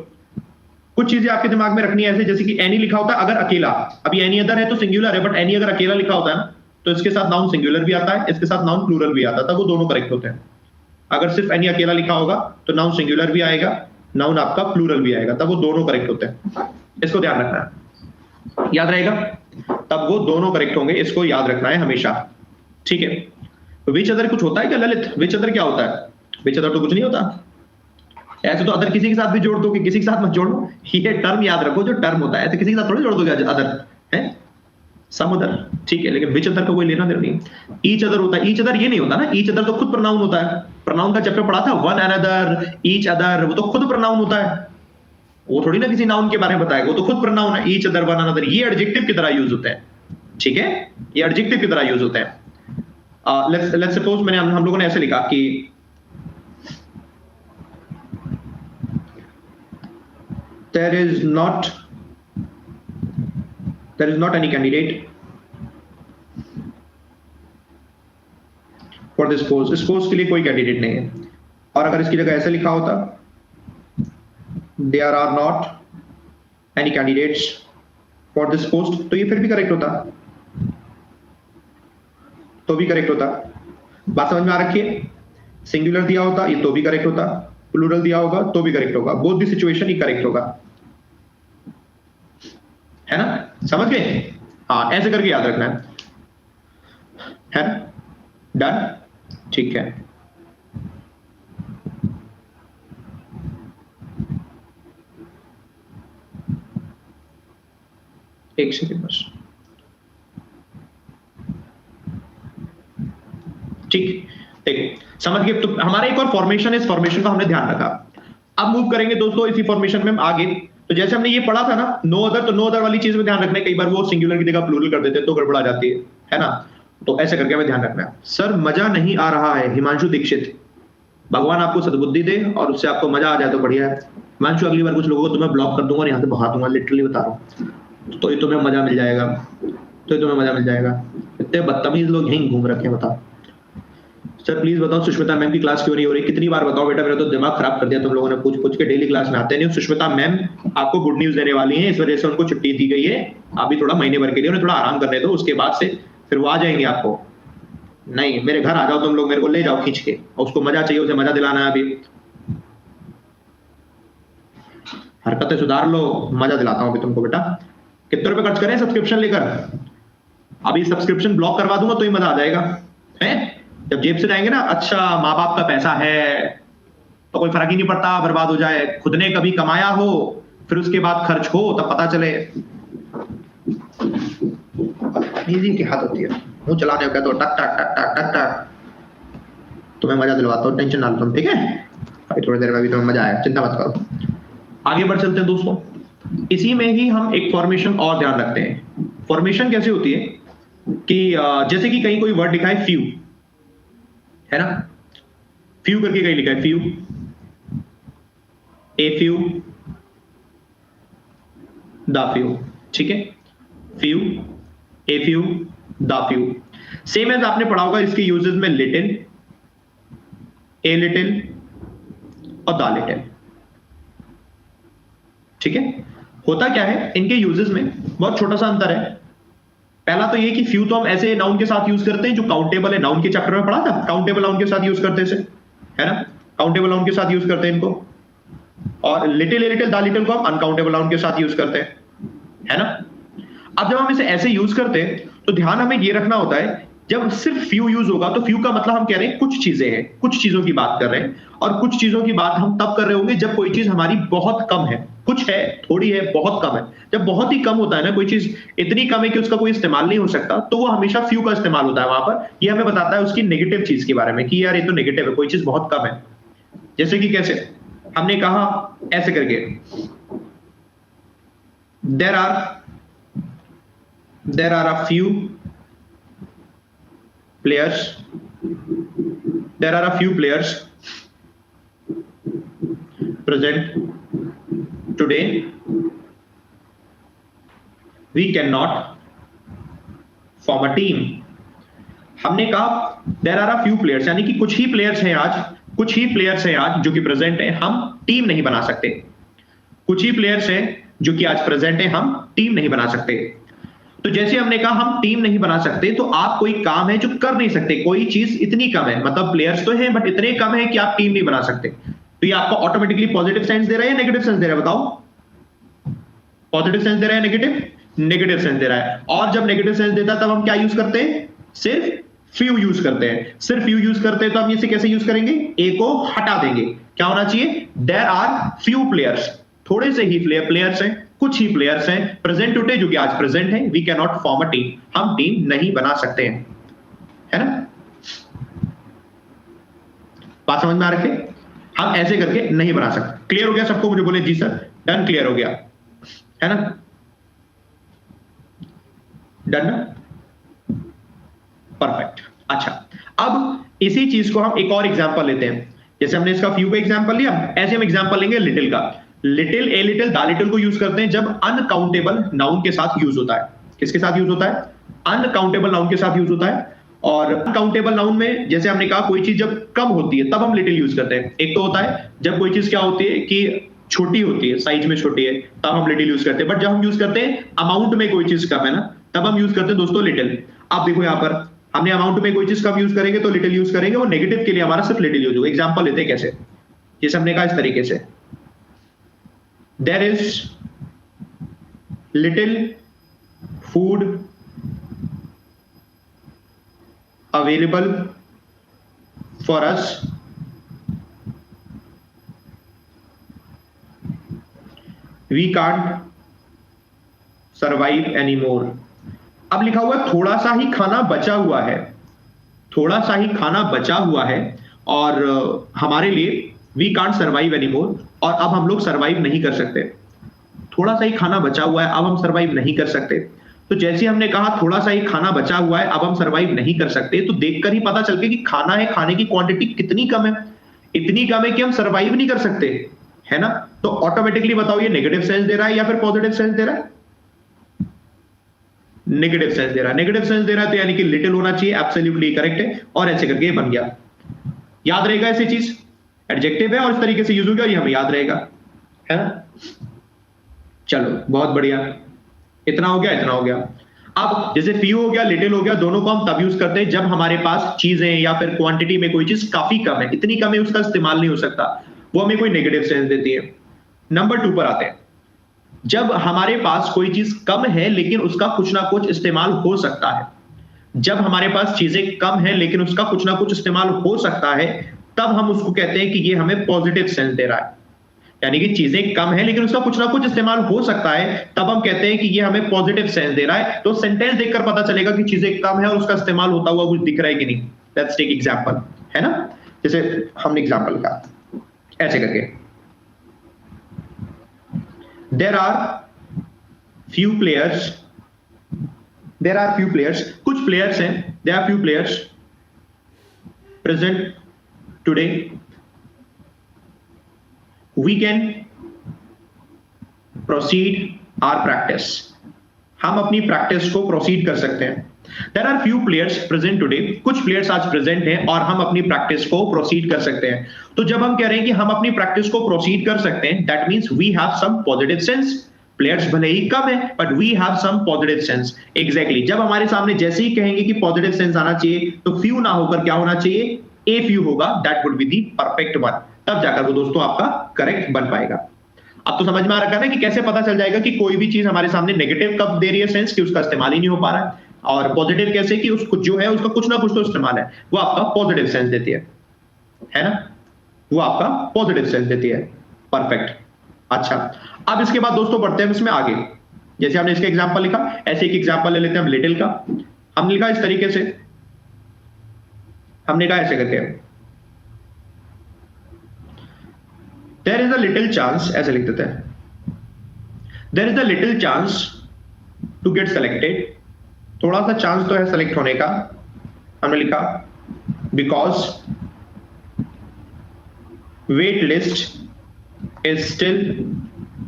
कुछ चीजें आपके दिमाग में रखनी है ऐसे, जैसे कि एनी लिखा होता है अगर अकेला, अभी एनी अदर है तो सिंगुलर है, बट एनी अगर अकेला लिखा होता है ना, तो इसके साथ नाउन सिंगुलर भी आता है, इसके साथ नाउन प्लूरल भी आता है, तब वो दोनों करेक्ट होते हैं। अगर सिर्फ एनी अकेला लिखा होगा तो नाउन सिंगुलर भी आएगा, नाउन आपका प्लूरल भी आएगा, तब वो दोनों करेक्ट होते हैं। इसको ध्यान रखना है, याद रहेगा, तब वो दोनों करेक्ट होंगे, इसको याद रखना है हमेशा, ठीक है। तो विच अदर कुछ होता है क्या ललित? विच अदर क्या होता है? विच अदर तो कुछ नहीं होता, ऐसे तो अदर किसी के साथ भी जोड़ दो कि किसी के साथ मत जोड़ो, ये टर्म याद रखो जो टर्म होता है, ऐसे किसी के साथ थोड़ी जोड़ दोगे अदर, है सम अदर, ठीक है, लेकिन विच अदर का कोई लेना देना नहीं। ईच अदर होता है, ईच अदर ये नहीं होता ना, ईच अदर तो खुद प्रोनाउन होता है, प्रोनाउन का चैप्टर पढ़ा था, वन अनदर, ईच अदर, वो तो खुद प्रोनाउन होता है, वो थोड़ी ना किसी नाउन के बारे में बताएगा, वो तो खुद प्रोनाउन है। ईच अदर, वन अनदर, ये एडजेक्टिव की तरह यूज होते हैं, ठीक है, ये एडजेक्टिव की तरह यूज होते हैं। लेट्स सपोज मैंने हम लोगों ने ऐसे लिखा कि there is not any candidate for this post, इस पोस्ट के लिए कोई कैंडिडेट नहीं है। और अगर इसकी जगह ऐसे लिखा होता there are not any candidates for this post, तो ये फिर भी करेक्ट होता, तो भी करेक्ट होता। बात समझ में आ रखी है? सिंगुलर दिया होता ये तो भी करेक्ट होता, प्लूरल दिया होगा तो भी करेक्ट होगा, both the situation he correct होगा, है ना, समझ गए? हाँ, ऐसे करके याद रखना है ना, डन, ठीक है। एक सेकंड बस, ठीक, देखो समझ गए। तो हमारा एक और फॉर्मेशन है, इस फॉर्मेशन का हमने ध्यान रखा। अब मूव करेंगे दोस्तों इसी फॉर्मेशन में हम आगे। तो जैसे हमने ये पढ़ा था ना नो अदर, तो नो अदर वाली चीज में ध्यान रखना है, कई बार वो सिंगुलर की जगह प्लूरल कर देते हैं तो गड़बड़ा जाती है ना, तो ऐसे करके हमें ध्यान रखना है। सर मजा नहीं आ रहा है, हिमांशु दीक्षित, भगवान आपको सद्बुद्धि दे और उससे आपको मजा आ जाए तो बढ़िया है। हिमांशु अगली बार कुछ लोगों को तुम्हें ब्लॉक कर दूंगा और यहाँ से भगा दूंगा, लिटरली बता रहा हूँ, तो ये तुम्हें मजा मिल जाएगा, तो ये तुम्हें मजा मिल जाएगा। इतने बदतमीज लोग यहीं घूम रखे हैं, बताओ। सर प्लीज बताओ सुष्मिता मैम की क्लास क्यों नहीं हो रही? कितनी बार बताओ बेटा, मेरा तो दिमाग खराब कर दिया तुम लोगों ने, पूछ पूछ के डेली क्लास में आते नहीं। सुष्मिता मैम आपको गुड न्यूज देने वाली हैं, इस वजह से उनको छुट्टी दी गई है, अभी थोड़ा महीने भर के लिए उन्हें थोड़ा आराम करने दो, उसके बाद से फिर वो आ जाएंगे आपको। नहीं, मेरे घर आ जाओ तुम लोग, मेरे को ले जाओ खींच के, उसको मजा चाहिए, उसे मजा दिलाना है। अभी हरकतें सुधार लो, मजा दिलाता हूँ अभी तुमको बेटा। कितने रुपए खर्च करें सब्सक्रिप्शन लेकर? अभी सब्सक्रिप्शन ब्लॉक करवा दूंगा तो ही मजा आ जाएगा, है? जब जेब से जाएंगे ना, अच्छा माँ बाप का पैसा है तो कोई फर्क ही नहीं पड़ता, बर्बाद हो जाए, खुद ने कभी कमाया हो फिर उसके बाद खर्च हो तब पता चले। इजी की हाथ होती है, मुंह चलाने का तो टक टक टक टक टक टक। तुम्हें मजा दिलवाता हूँ, टेंशन ना लो तुम, ठीक है भाई, थोड़ी देर में भी तुम्हें मजा आया, चिंता मत करो। आगे बढ़ चलते हैं दोस्तों, इसी में ही हम एक फॉर्मेशन और ध्यान रखते हैं। फॉर्मेशन कैसे होती है कि जैसे कि कहीं कोई वर्ड लिखा है फ्यू, है ना, फ्यू करके कहीं लिखा है few, a few, the few, ठीक है, few, a few, the few. Same as आपने पढ़ा होगा इसके यूजेस में लिटिल, ए लिटिल और द लिटिल, ठीक है। होता क्या है इनके यूजेस में, बहुत छोटा सा अंतर है। पहला तो ये कि फ्यू तो हम ऐसे नाउन के साथ यूज करते हैं जो काउंटेबल है, नाउन के चैप्टर में पढ़ा था, काउंटेबल नाउन के साथ यूज करते हैं, है ना, काउंटेबल नाउन के साथ यूज करते हैं इनको। और little, a little, the little को हम अनकाउंटेबल नाउन के साथ यूज करते हैं, है ना। अब जब हम इसे ऐसे यूज करते हैं तो ध्यान हमें ये रखना होता है, जब सिर्फ फ्यू यूज होगा तो फ्यू का मतलब हम कह रहे हैं कुछ चीजें हैं, कुछ चीजों की बात कर रहे हैं, और कुछ चीजों की बात हम तब कर रहे होंगे जब कोई चीज हमारी बहुत कम है, कुछ है, थोड़ी है, बहुत कम है। जब बहुत ही कम होता है ना, कोई चीज इतनी कम है कि उसका कोई इस्तेमाल नहीं हो सकता, तो वो हमेशा फ्यू का इस्तेमाल होता है वहां पर। ये हमें बताता है उसकी नेगेटिव चीज के बारे में कि यार ये तो नेगेटिव है, कोई चीज बहुत कम है। जैसे कि कैसे हमने कहा ऐसे करके, there are a few players, there are a few players present today, we cannot form a team। हमने कहा there are a few players, यानी कि कुछ ही प्लेयर्स हैं आज, कुछ ही प्लेयर्स हैं आज जो कि प्रेजेंट हैं, हम टीम नहीं बना सकते। कुछ ही प्लेयर्स हैं जो कि आज प्रेजेंट हैं, हम टीम नहीं बना सकते। तो जैसे हमने कहा हम टीम नहीं बना सकते, तो आप कोई काम है जो कर नहीं सकते, कोई चीज इतनी कम है, मतलब प्लेयर्स तो हैं बट इतने कम है कि आप टीम नहीं बना सकते। तो ये आपको ऑटोमेटिकली पॉजिटिव सेंस दे रहा है या नेगेटिव सेंस दे रहा है, बताओ। पॉजिटिव सेंस दे रहा है, नेगेटिव सेंस दे रहा है। और जब नेगेटिव सेंस देता है तब हम क्या यूज करते हैं, सिर्फ फ्यू यूज करते हैं। सिर्फ फ्यू यूज करते हैं तो हम इसे कैसे यूज करेंगे, ए को हटा देंगे, क्या होना चाहिए, देयर आर फ्यू प्लेयर्स, थोड़े से ही प्लेयर्स हैं, कुछ ही प्लेयर्स हैं प्रेजेंट टुडे जो कि आज प्रेजेंट है, we can not form a team, हम टीम नहीं बना सकते हैं, है ना। बात समझ में आ रखी, हम ऐसे करके नहीं बना सकते। क्लियर हो गया सबको, मुझे बोले जी सर, डन, क्लियर हो गया, है ना, डन ना, परफेक्ट। अच्छा, अब इसी चीज को हम एक और एग्जांपल लेते हैं। जैसे हमने इसका फ्यू का एग्जांपल लिया, ऐसे हम एग्जांपल लेंगे लिटिल का। Little, a little, the little को यूज करते हैं जब अनकाउंटेबल नाउन के साथ यूज होता है। किसके साथ यूज होता है, अनकाउंटेबल नाउन के साथ यूज होता है। और अनकाउंटेबल नाउन में जैसे हमने कहा कोई चीज जब कम होती है तब हम लिटिल यूज करते हैं। एक तो होता है जब कोई चीज क्या होती है कि छोटी होती है, साइज में छोटी है, तब हम लिटिल यूज करते हैं। बट जब हम यूज करते हैं अमाउंट में कोई चीज कम है ना, तब हम यूज करते हैं दोस्तों लिटिल। आप देखो यहां पर हमने अमाउंट में कोई चीज कम यूज करेंगे तो लिटिल यूज करेंगे, और नेगेटिव के लिए हमारा सिर्फ लिटिल यूज होगा। एग्जांपल लेते हैं कैसे, जैसे हमने कहा इस तरीके से, there is little food available for us we can't survive any more. अब लिखा हुआ है थोड़ा सा ही खाना बचा हुआ है, थोड़ा सा ही खाना बचा हुआ है और हमारे लिए we can't survive any more, और अब हम लोग सर्वाइव नहीं कर सकते। थोड़ा सा ही खाना बचा हुआ है, अब हम सर्वाइव नहीं कर सकते। तो जैसे हमने कहा थोड़ा सा ही खाना बचा हुआ है, अब हम सर्वाइव नहीं कर सकते, तो देखकर ही पता चल के कि खाना है, खाने की क्वांटिटी कितनी कम है, इतनी कम है कि हम सर्वाइव नहीं कर सकते, है ना। तो ऑटोमेटिकली बताओ ये नेगेटिव सेंस दे रहा है या फिर पॉजिटिव सेंस दे रहा है, नेगेटिव सेंस दे रहा है। नेगेटिव सेंस दे रहा है तो यानी कि लिटिल होना चाहिए, एब्सोल्युटली करेक्ट है। और ऐसे करके बन गया, याद रहेगा ऐसी चीज, एडजेक्टिव है और इस तरीके से यूज हो गया, ये हमें याद रहेगा, है ना। चलो बहुत बढ़िया, इतना हो गया, इतना हो गया। अब जैसे फ्यू हो गया, लिटिल हो गया, दोनों को हम तब यूज करते हैं जब हमारे पास चीजें या फिर क्वांटिटी में कोई चीज काफी कम है, इतनी कम है उसका इस्तेमाल नहीं हो सकता, वो हमें कोई नेगेटिव सेंस देती है। नंबर 2 पर आते हैं, जब हमारे पास कोई चीज कम है लेकिन उसका कुछ ना कुछ इस्तेमाल हो सकता है। जब हमारे पास चीजें कम है लेकिन उसका कुछ ना कुछ इस्तेमाल हो सकता है, तब हम उसको कहते हैं कि ये हमें पॉजिटिव सेंस दे रहा है। यानी कि चीजें कम है लेकिन उसका कुछ ना कुछ इस्तेमाल हो सकता है, तब हम कहते हैं कि ये हमें पॉजिटिव सेंस दे रहा है। तो सेंटेंस देखकर पता चलेगा कि चीजें कम है और उसका इस्तेमाल होता हुआ कुछ दिख रहा है कि नहीं। लेट्स टेक एग्जांपल, है ना, जैसे हमने एग्जांपल लिखा ऐसे करके, देयर आर फ्यू प्लेयर्स, कुछ प्लेयर्स हैं, there are few players present today, we can proceed our practice, हम अपनी प्रैक्टिस को प्रोसीड कर सकते हैं। There are few players present today, कुछ प्लेयर्स आज प्रेजेंट हैं और हम अपनी प्रैक्टिस को प्रोसीड कर सकते हैं। तो जब हम कह रहे हैं कि हम अपनी प्रैक्टिस को प्रोसीड कर सकते हैं, that means we have some positive sense. Players भले ही कम है but we have some positive sense. Exactly, जब हमारे सामने जैसे ही कहेंगे कि पॉजिटिव सेंस आना चाहिए तो फ्यू ना होकर क्या होना चाहिए, ए फ्यू होगा, that would be the perfect one, तब जाकर वो दोस्तों आपका करेक्ट बन पाएगा। अब तो समझ में आ रखा है कि कैसे पता चल जाएगा कि कोई भी चीज हमारे सामने नेगेटिव कब दे रही है सेंस, कि उसका इस्तेमाल ही नहीं हो पा रहा है, और पॉजिटिव कैसे कि उसको जो है उसका कुछ ना कुछ तो इस्तेमाल है, वो आपका पॉजिटिव सेंस देती है ना, वो आपका पॉजिटिव सेंस देती है। परफेक्ट। अच्छा, अब इसके बाद दोस्तों बढ़ते हैं इसमें आगे। जैसे हमने इसका एग्जांपल लिखा, ऐसे एक एग्जांपल ले लेते हैं हम लिटिल का। हमने लिखा इस तरीके से, हमने कहा ऐसे करके, there is a little chance, ऐसे लिख देते हैं, there is a little chance to get selected, थोड़ा सा चांस तो है सेलेक्ट होने का। हमने लिखा because wait list is still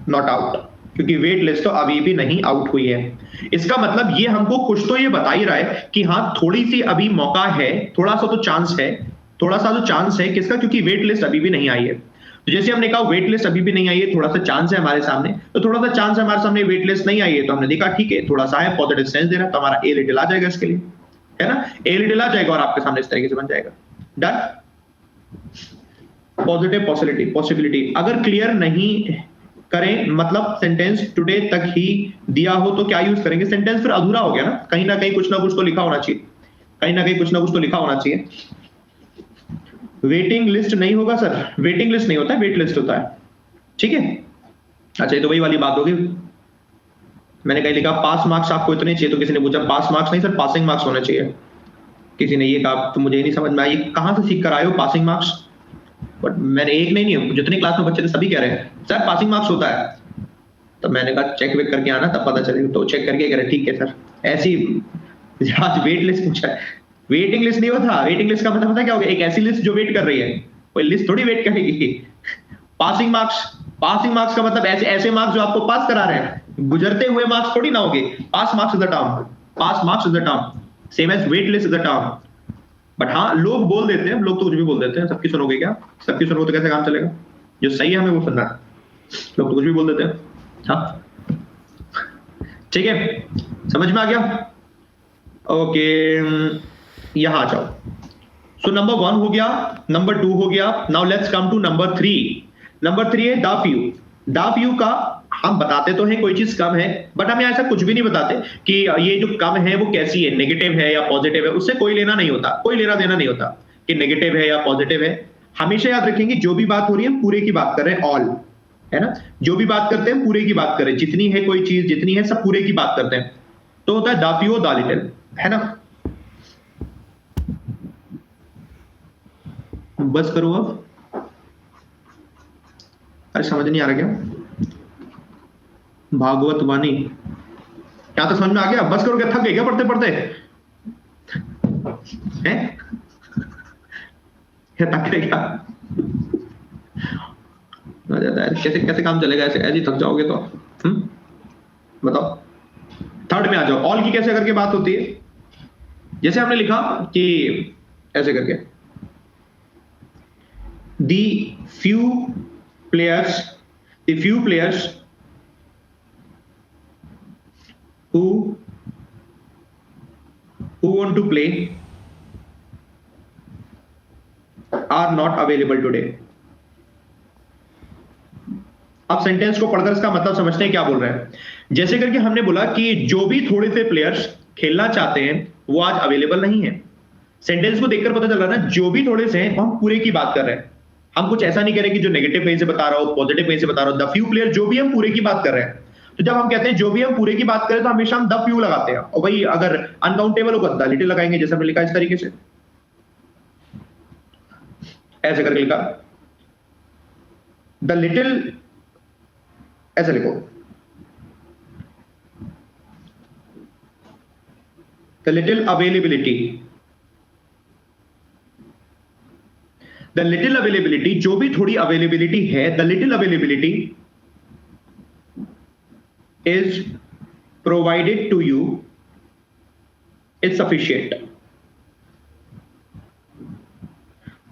not out, क्योंकि वेट लिस्ट तो अभी भी नहीं आउट हुई है। इसका मतलब ये हमको कुछ तो ये बता ही रहा है कि हाँ थोड़ी सी अभी मौका है, थोड़ा सा तो चांस है, थोड़ा सा तो चांस है किसका, क्योंकि वेट लिस्ट अभी भी नहीं आई है। तो जैसे हमने कहा वेट लिस्ट अभी भी नहीं आई है, थोड़ा सा चांस है हमारे सामने, तो थोड़ा सा चांस है हमारे सामने, वेट लिस्ट नहीं आई है, तो हमने देखा ठीक है थोड़ा सा है, पॉजिटिव सेंस दे रहा है, तो हमारा ए लिटिल आ जाएगा इसके लिए, है ना, ए लिटिल आ जाएगा और आपके सामने इस तरीके से बन जाएगा। डन। पॉजिटिव पॉसिबिलिटी अगर क्लियर नहीं करें, मतलब सेंटेंस टुडे तक ही दिया हो तो क्या यूज करेंगे, सेंटेंस फिर अधूरा हो गया ना कहीं कुछ ना कुछ तो लिखा होना चाहिए, कहीं ना कहीं कुछ ना कुछ तो लिखा होना चाहिए। वेटिंग लिस्ट नहीं होगा सर, वेटिंग लिस्ट नहीं होता है, वेट लिस्ट होता है, ठीक है। अच्छा, ये तो वही वाली बात होगी, मैंने कहीं लिखा पास मार्क्स आपको इतने चाहिए, तो किसी ने पूछा पास मार्क्स नहीं सर, पासिंग मार्क्स होने चाहिए। किसी ने ये कहा तो मुझे नहीं समझ में आया, ये कहां से सीख कर आए हो पासिंग मार्क्स, बट मैंने एक नहीं जितने क्लास में बच्चे थे सभी कह रहे हैं सर पासिंग मार्क्स होता है। तो मैंने कहा चेक वेक करके आना तब पता चलेगा, तो चेक करके कह रहे ठीक है सर। ऐसी आज वेट लिस्ट पूछा है, वेटिंग लिस्ट नहीं होता, वेटिंग लिस्ट का मतलब पता क्या हो गया, एक ऐसी लिस्ट जो वेट कर रही है, कोई लिस्ट थोड़ी वेट करेगी। पासिंग मार्क्स का मतलब ऐसे मार्क्स जो आपको पास करा रहे हैं, गुजरते हुए मार्क्स थोड़ी ना होंगे। Pass marks is the term, pass marks is the term, same as wait list is the term. But हाँ लोग बोल देते हैं, लोग तो कुछ भी बोल देते हैं, सबकी सुनोगे क्या, सबकी सुनोगे तो कैसे काम चलेगा, जो सही है हमें वो सुनना, लोग तो कुछ भी बोल देते हैं। हाँ ठीक है, समझ में आ गया, ओके यहां आ जाओ। सो नंबर 1 हो गया, नंबर 2 हो गया, now let's come to number 3। Number 3 है द फ्यू। द फ्यू का हम बताते तो हैं कोई चीज कम है, बट हम ऐसा कुछ भी नहीं बताते कि ये जो कम है वो कैसी है, नेगेटिव है या पॉजिटिव है, उससे कोई लेना नहीं होता, कोई लेना देना नहीं होता कि नेगेटिव है या पॉजिटिव है। हमेशा याद रखेंगे जो भी बात हो रही है पूरे की बात कर रहे हैं, ऑल, है ना, जो भी बात करते हैं पूरे की बात करें, जितनी है कोई चीज जितनी है सब पूरे की बात करते हैं, तो होता है द फ्यू द लिटिल, है ना। बस करो अब, अरे समझ नहीं आ रहा क्या, भागवत वाणी क्या तो समझ में आ गया, बस करो क्या, थक गए क्या पढ़ते पढ़ते हैं, थक गए क्या, कैसे कैसे काम चलेगा ऐसे, ऐसे थक जाओगे तो। बताओ, थर्ड में आ जाओ, ऑल की कैसे करके बात होती है। जैसे हमने लिखा कि ऐसे करके the few players who want to play are not available today। अब सेंटेंस को पढ़कर इसका मतलब समझते हैं क्या बोल रहे हैं। जैसे करके हमने बोला कि जो भी थोड़े से प्लेयर्स खेलना चाहते हैं वो आज अवेलेबल नहीं है। सेंटेंस को देखकर पता चल रहा है ना, जो भी थोड़े से हैं हम पूरे की बात कर रहे हैं, हम कुछ ऐसा नहीं कह रहे कि जो नेगेटिव वे से बता रहा हो, पॉजिटिव वे से बता रहा हो। द फ्यू प्लेयर, जो भी हम पूरे की बात कर रहे हैं, तो जब हम कहते हैं जो भी हम पूरे की बात करें तो हमेशा हम द फ्यू लगाते हैं, और भाई अगर अनकाउंटेबल होगा द लिटिल लगाएंगे, जैसा हमने लिखा इस तरीके से, ऐसे करके लिखा द लिटिल, ऐसे लिखो the little availability, the little availability, जो भी थोड़ी अवेलेबिलिटी है, the little availability is provided to you is sufficient.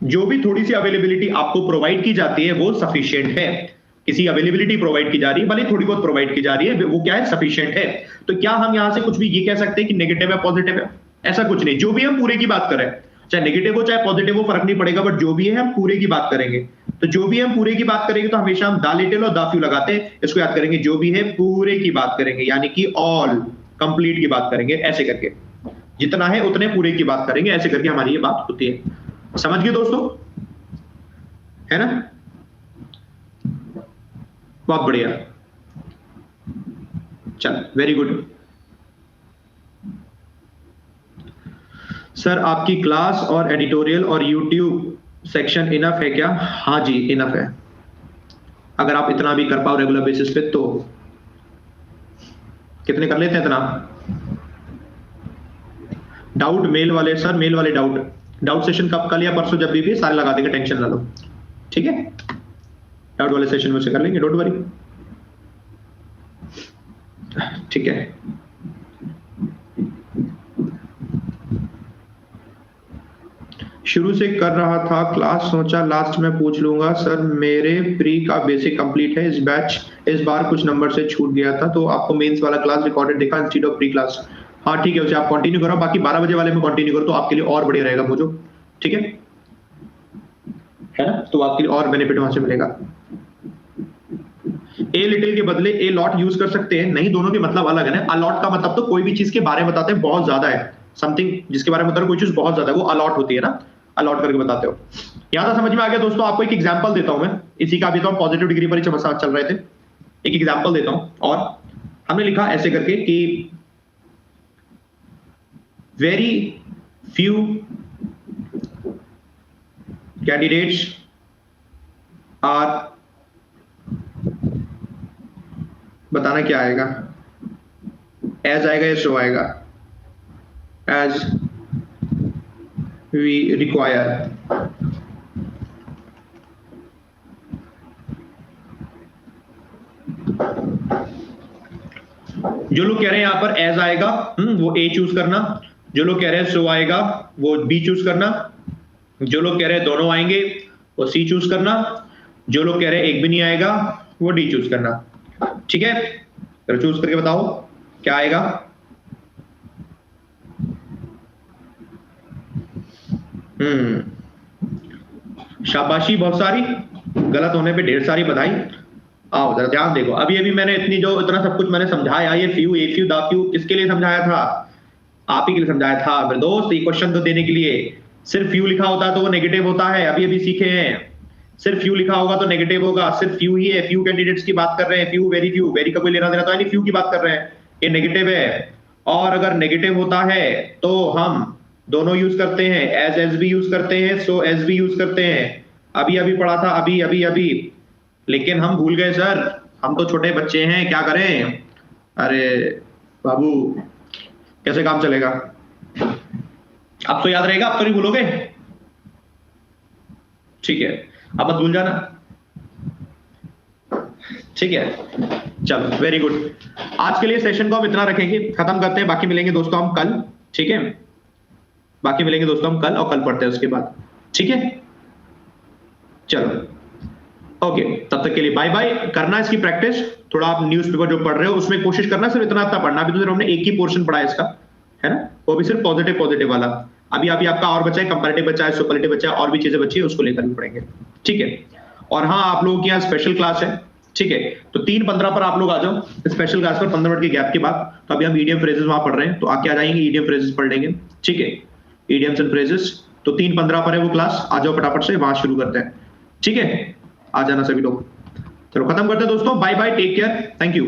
जो भी थोड़ी सी अवेलेबिलिटी आपको प्रोवाइड की जाती है वो सफिशिएंट है। किसी अवेलेबिलिटी प्रोवाइड की जा रही है, भले थोड़ी बहुत प्रोवाइड की जा रही है, वो क्या है, सफिशिएंट है। तो क्या हम यहां से कुछ भी ये कह सकते हैं कि नेगेटिव है पॉजिटिव है? ऐसा कुछ नहीं। जो भी हम पूरे की बात करें, चाहे नेगेटिव हो चाहे पॉजिटिव हो, फर्क नहीं पड़ेगा, बट जो भी है हम पूरे की बात करेंगे। तो जो भी हम पूरे की बात करेंगे तो हमेशा हम द लिटिल और द फ्यू लगाते हैं। इसको याद करेंगे, जो भी है पूरे की बात करेंगे, यानी कि ऑल, कंप्लीट की बात करेंगे, ऐसे करके जितना है उतने पूरे की बात करेंगे, ऐसे करके हमारी ये बात होती है। समझ गए दोस्तों, है ना? बहुत बढ़िया, चल, वेरी गुड। सर आपकी क्लास और एडिटोरियल और यूट्यूब सेक्शन इनफ है क्या? हाँ जी, इनफ है। अगर आप इतना भी कर पाओ रेगुलर बेसिस पे तो। कितने कर लेते हैं इतना? डाउट मेल वाले, सर मेल वाले डाउट सेशन कब, कल या परसों, जब भी सारे लगा देंगे, टेंशन ना लो, ठीक है? डाउट वाले सेशन में से कर लेंगे, डोंट वरी, ठीक है? शुरू से कर रहा था क्लास, सोचा लास्ट में पूछ लूंगा। सर मेरे प्री का बेसिक कंप्लीट है, इस बार कुछ नंबर से छूट गया था, तो आपको मेंस वाला क्लास रिकॉर्डेड दिखा इंस्टीड ऑफ प्री क्लास। हाँ ठीक है, उसे आप कंटिन्यू करो, बाकी 12 बजे वाले में कंटिन्यू करो तो आपके लिए और बढ़िया रहेगा वो जो, ठीक है ना? तो आपके लिए और बेनिफिट वहां से मिलेगा। ए लिटिल के बदले ए लॉट यूज कर सकते हैं? नहीं, दोनों के मतलब अलग है ना। अलॉट का मतलब तो कोई भी चीज के बारे में बताते हैं बहुत ज्यादा है, समथिंग जिसके बारे में बता रहे कोई चीज बहुत ज्यादा है, वो अलॉट होती है ना, अलॉट करके बताते हो। यहां तक समझ में आ गया दोस्तों? आपको एक एग्जांपल देता हूं मैं, इसी का भी तो हम पॉजिटिव डिग्री पर ही चल रहे थे। एक एग्जांपल देता हूं, और हमने लिखा ऐसे करके कि वेरी फ्यू कैंडिडेट्स आर, बताना क्या आएगा, एज आएगा या सो आएगा, एज वी रिक्वायर। जो लोग कह रहे हैं यहां पर एज आएगा, वो ए चूज करना। जो लोग कह रहे हैं सो आएगा, वो बी चूज करना। जो लोग कह रहे हैं दोनों आएंगे, वो सी चूज करना। जो लोग कह रहे हैं एक भी नहीं आएगा, वो डी चूज करना। ठीक है, तो चूज करके बताओ क्या आएगा। शाबाशी, बहुत सारी, गलत होने पे ढेर सारी बधाई। आओ जरा ध्यान देखो, अभी मैंने इतना सब कुछ मैंने समझाया, ये few, a few, the few किसके लिए समझाया था? आप ही के लिए समझाया था मेरे दोस्त, ये क्वेश्चन तो देने के लिए। सिर्फ फ्यू लिखा होता तो वो नेगेटिव होता है, अभी सीखे हैं। सिर्फ फ्यू लिखा होगा तो नेगेटिव होगा, सिर्फ फ्यू ही है, फ्यू कैंडिडेट्स की बात कर रहे हैं, फ्यू, वेरी का कोई लेना देना तो है नहीं, फ्यू की बात कर रहे हैं, ये नेगेटिव है। और अगर नेगेटिव होता है तो हम दोनों यूज करते हैं, एज भी यूज करते हैं, सो एज भी यूज करते हैं। अभी पढ़ा था, अभी, लेकिन हम भूल गए सर, हम तो छोटे बच्चे हैं, क्या करें? अरे बाबू, कैसे काम चलेगा? अब तो याद रहेगा, अब तो नहीं भूलोगे, ठीक है? अब मत भूल जाना, ठीक है? चलो, वेरी गुड। आज के लिए सेशन को हम इतना रखेंगे, खत्म करते हैं। बाकी मिलेंगे दोस्तों हम कल, ठीक है? बाकी मिलेंगे दोस्तों हम कल, और कल पढ़ते हैं उसके बाद, ठीक है? चलो, ओके, तब तक के लिए बाय बाय। करना इसकी प्रैक्टिस थोड़ा, आप न्यूज़पेपर जो पढ़ रहे हो उसमें कोशिश करना सिर्फ इतना पढ़ना। अभी तो सिर्फ हमने एक ही पोर्शन पढ़ा है इसका, है ना? वो भी सिर्फ पॉजिटिव वाला। अभी आपका और बचा है, कंपैरेटिव बचा है, सुपरलेटिव बचा है, और भी चीजें बची है, उसको लेकर भी पढ़ेंगे, ठीक है? और हाँ, आप लोगों की यहाँ स्पेशल क्लास है, ठीक है? तो 3:15 पर आप लोग आ जाओ स्पेशल क्लास पर, 15 मिनट के गैप के बाद। तो अभी हम ईडियम फ्रेजेस वहां पढ़ रहे हैं, तो आके आ जाएंगे, ईडियम फ्रेजेस पढ़ लेंगे, ठीक है? ईडियम्स एंड फ्रेजेस, तो 3:15 पर है वो क्लास, आ जाओ फटाफट से, वहां शुरू करते हैं, ठीक है, आ जाना सभी लोग। चलो खत्म करते हैं दोस्तों, bye bye, take care, thank you.